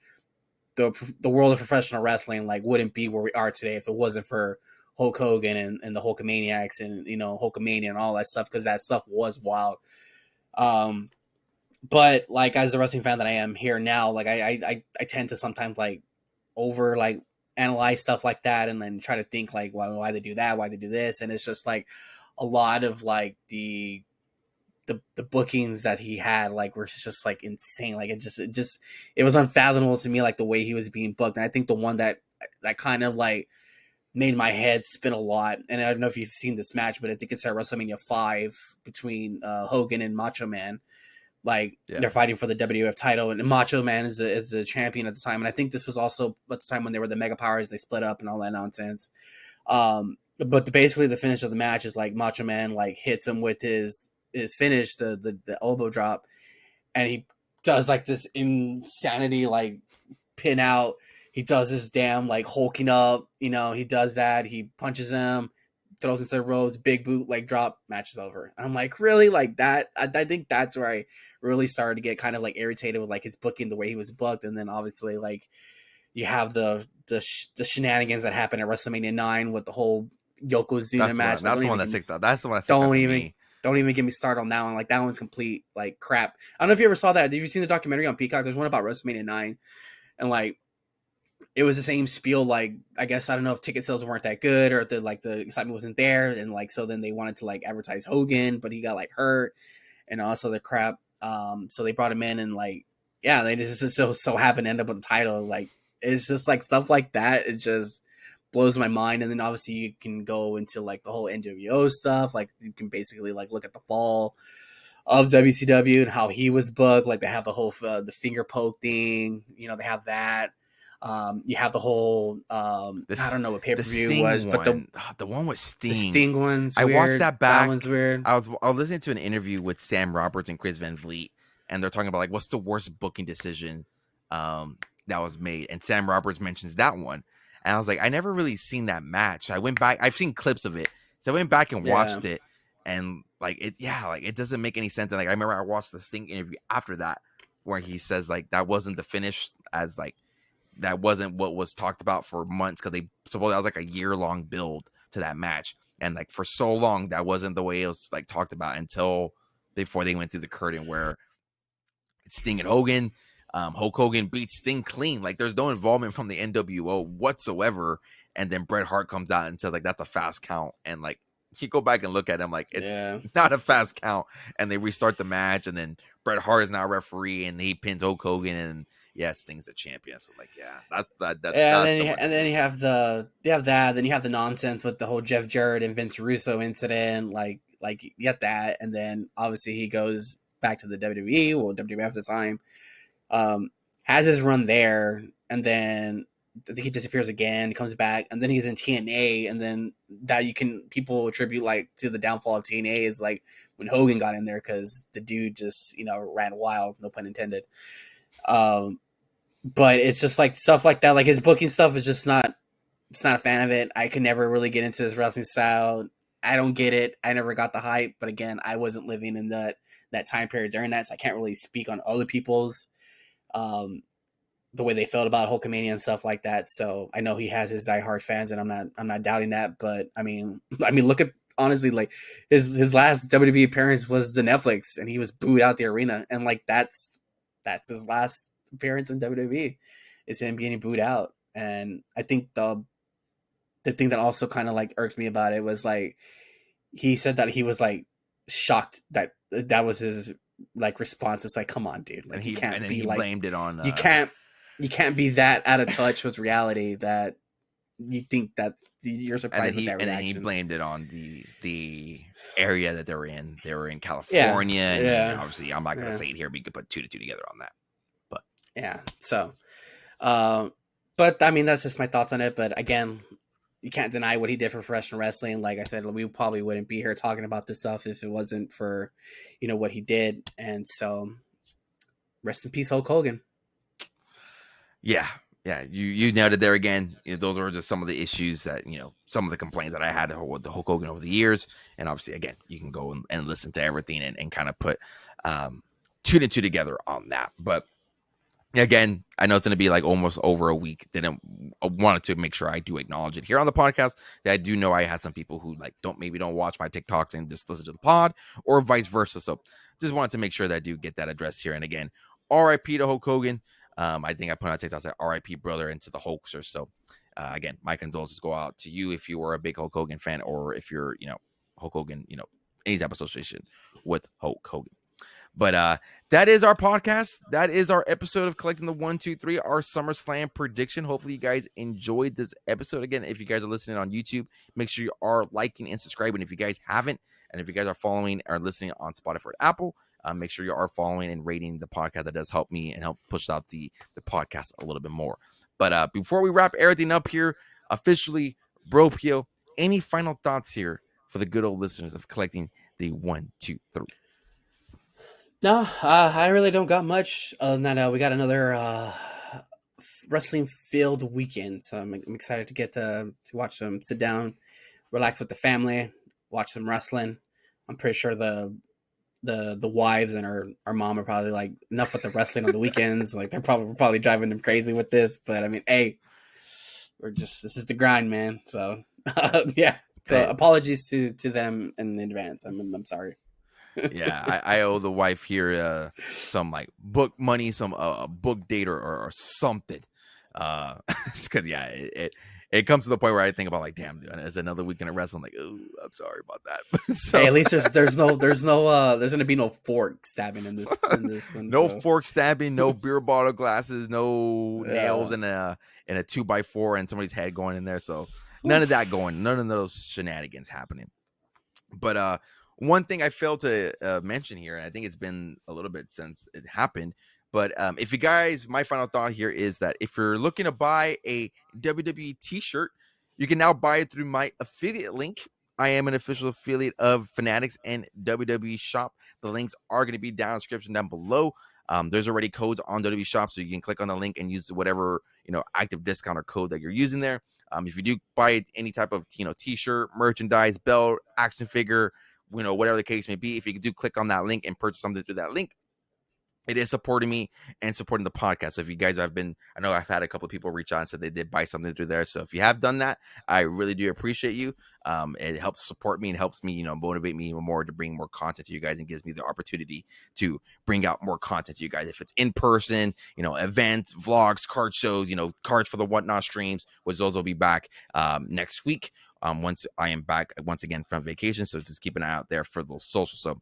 the world of professional wrestling like wouldn't be where we are today if it wasn't for Hulk Hogan and the Hulkamaniacs and, Hulkamania and all that stuff. Cause that stuff was wild. But like as the wrestling fan that I am here now, like I tend to sometimes like over like analyze stuff like that and then try to think like why they do that, why they do this, and it's just like a lot of like the bookings that he had like were just like insane. Like it was unfathomable to me like the way he was being booked. And I think the one that kind of like made my head spin a lot, and I don't know if you've seen this match, but I think it's at WrestleMania 5 between Hogan and Macho Man. Like they're fighting for the WWF title, and Macho Man is the champion at the time. And I think this was also at the time when they were the Mega Powers. They split up and all that nonsense. But basically the finish of the match is like Macho Man like hits him with his finish, the elbow drop, and he does like this insanity like pin out. He does this damn like hulking up. He does that. He punches him, throws into the ropes, big boot, like drop, match is over. I'm like, really? Like that? I think that's where I really started to get kind of like irritated with like his booking, the way he was booked. And then obviously like you have the shenanigans that happened at WrestleMania 9 with the whole Yokozuna match. That's the one that sticks out. That's the one that sticks out to me. Don't even get me started on that one. Like that one's complete like crap. I don't know if you ever saw that. Have you seen the documentary on Peacock? There's one about WrestleMania 9, and like it was the same spiel. Like I guess I don't know if ticket sales weren't that good or if the excitement wasn't there, and like so then they wanted to like advertise Hogan, but he got like hurt and all this other crap. So they brought him in, and like they just so happened to end up with the title. Like it's just like stuff like that. It just blows my mind. And then obviously you can go into like the whole NWO stuff. Like you can basically like look at the fall of WCW and how he was booked. Like they have the whole the finger poke thing. They have that. You have the whole I don't know what pay-per-view was, but the one with Sting. The Sting one's I weird. watched that back. That one's weird. I was listening to an interview with Sam Roberts and Chris Van Vliet, and they're talking about like what's the worst booking decision that was made, and Sam Roberts mentions that one, and I was like, I never really seen that match. I went back. I've seen clips of it, so I went back and watched it, and like it doesn't make any sense. And like I remember I watched the Sting interview after that, where he says like that wasn't the finish, as like that wasn't what was talked about for months, because they supposedly that was like a year-long build to that match, and like for so long that wasn't the way it was like talked about until before they went through the curtain where it's Sting and Hogan. Hulk Hogan beats Sting clean, like there's no involvement from the NWO whatsoever, and then Bret Hart comes out and says like that's a fast count, and like you go back and look at him like it's not a fast count, and they restart the match, and then Bret Hart is now referee, and he pins Hulk Hogan, and Sting's a champion. So like, that's that. Then you have that. Then you have the nonsense with the whole Jeff Jarrett and Vince Russo incident. Like you get that, and then obviously he goes back to the WWE, WWF at the time. Has his run there, and then I think he disappears again, comes back, and then he's in TNA, and then that people attribute like to the downfall of TNA is like when Hogan got in there because the dude just ran wild, no pun intended. But it's just like stuff like that, like his booking stuff is just not. It's not a fan of it. I could never really get into his wrestling style. I don't get it. I never got the hype, but again, I wasn't living in that time period during that, so I can't really speak on other people's the way they felt about Hulkamania and stuff like that. So I know he has his diehard fans, and I'm not doubting that. But I mean, look at honestly, like his last WWE appearance was the Netflix, and he was booed out the arena, and like that's his last appearance in WWE, is him getting booed out. And I think the thing that also kind of like irked me about it was like he said that he was like shocked that was his like response. It's like, come on, dude, like he blamed it on you can't be that out of touch with reality that you think that you're surprised with that reaction. And he blamed it on the area that they're in. They were in California, and obviously I'm not gonna say it here, but you could put 2 to 2 together on that. But yeah, so but I mean, that's just my thoughts on it. But again, you can't deny what he did for professional wrestling. Like I said, we probably wouldn't be here talking about this stuff if it wasn't for, what he did. And so, rest in peace, Hulk Hogan. Yeah, you nailed it there again. Those are just some of the issues that, some of the complaints that I had with the Hulk Hogan over the years. And obviously, again, you can go and listen to everything and kind of put 2 to 2 together on that. But again, I know it's going to be like almost over a week. I wanted to make sure I do acknowledge it here on the podcast. That I do know I have some people who like don't watch my TikToks and just listen to the pod, or vice versa. So just wanted to make sure that I do get that addressed here. And again, R.I.P. to Hulk Hogan. I think I put on TikTok that R.I.P. brother into the Hulkster. So again, my condolences go out to you if you were a big Hulk Hogan fan, or if you're Hulk Hogan, any type of association with Hulk Hogan. But that is our podcast. That is our episode of Collecting the 1, 2, 3, our SummerSlam prediction. Hopefully you guys enjoyed this episode. Again, if you guys are listening on YouTube, make sure you are liking and subscribing if you guys haven't. And if you guys are following or listening on Spotify or Apple, make sure you are following and rating the podcast. That does help me and help push out the podcast a little bit more. But before we wrap everything up here, officially, Bro Pio, any final thoughts here for the good old listeners of Collecting the 1, 2, 3? No, I really don't got much. Other than that, we got another wrestling-filled weekend, so I'm excited to get to watch some, sit down, relax with the family, watch some wrestling. I'm pretty sure the wives and our mom are probably like, enough with the wrestling on the weekends. Like we're probably driving them crazy with this. But I mean, hey, this is the grind, man. So yeah. So apologies to them in advance. I'm sorry. Yeah, I owe the wife here some like book money, some book date or something. Because yeah, it comes to the point where I think about like, damn, dude, it's another weekend of wrestling. Like, oh, I'm sorry about that. So, hey, at least there's gonna be no fork stabbing in this one. No fork stabbing, no beer bottle glasses, no nails in a 2x4 and somebody's head going in there. So none of that going, none of those shenanigans happening. But one thing I failed to mention here, and I think it's been a little bit since it happened, but if you guys, my final thought here is that if you're looking to buy a WWE t-shirt, you can now buy it through my affiliate link. I am an official affiliate of Fanatics and WWE Shop. The links are going to be down in the description down below. There's already codes on WWE Shop, so you can click on the link and use whatever active discount or code that you're using there. If you do buy any type of t-shirt, merchandise, belt, action figure, whatever the case may be, if you do click on that link and purchase something through that link, it is supporting me and supporting the podcast. So if you guys I know I've had a couple of people reach out and said they did buy something through there. So if you have done that, I really do appreciate you. It helps support me and helps me, motivate me even more to bring more content to you guys, and gives me the opportunity to bring out more content to you guys. If it's in person, events, vlogs, card shows, cards for the Whatnot streams, which those will be back next week. Once I am back once again from vacation. So just keep an eye out there for those socials. So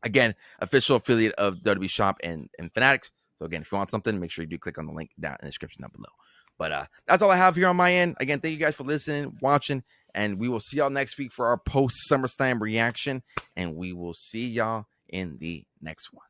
again, official affiliate of WWE Shop and Fanatics. So again, if you want something, make sure you do click on the link down in the description down below. But that's all I have here on my end. Again, thank you guys for listening, watching, and we will see y'all next week for our post SummerSlam reaction. And we will see y'all in the next one.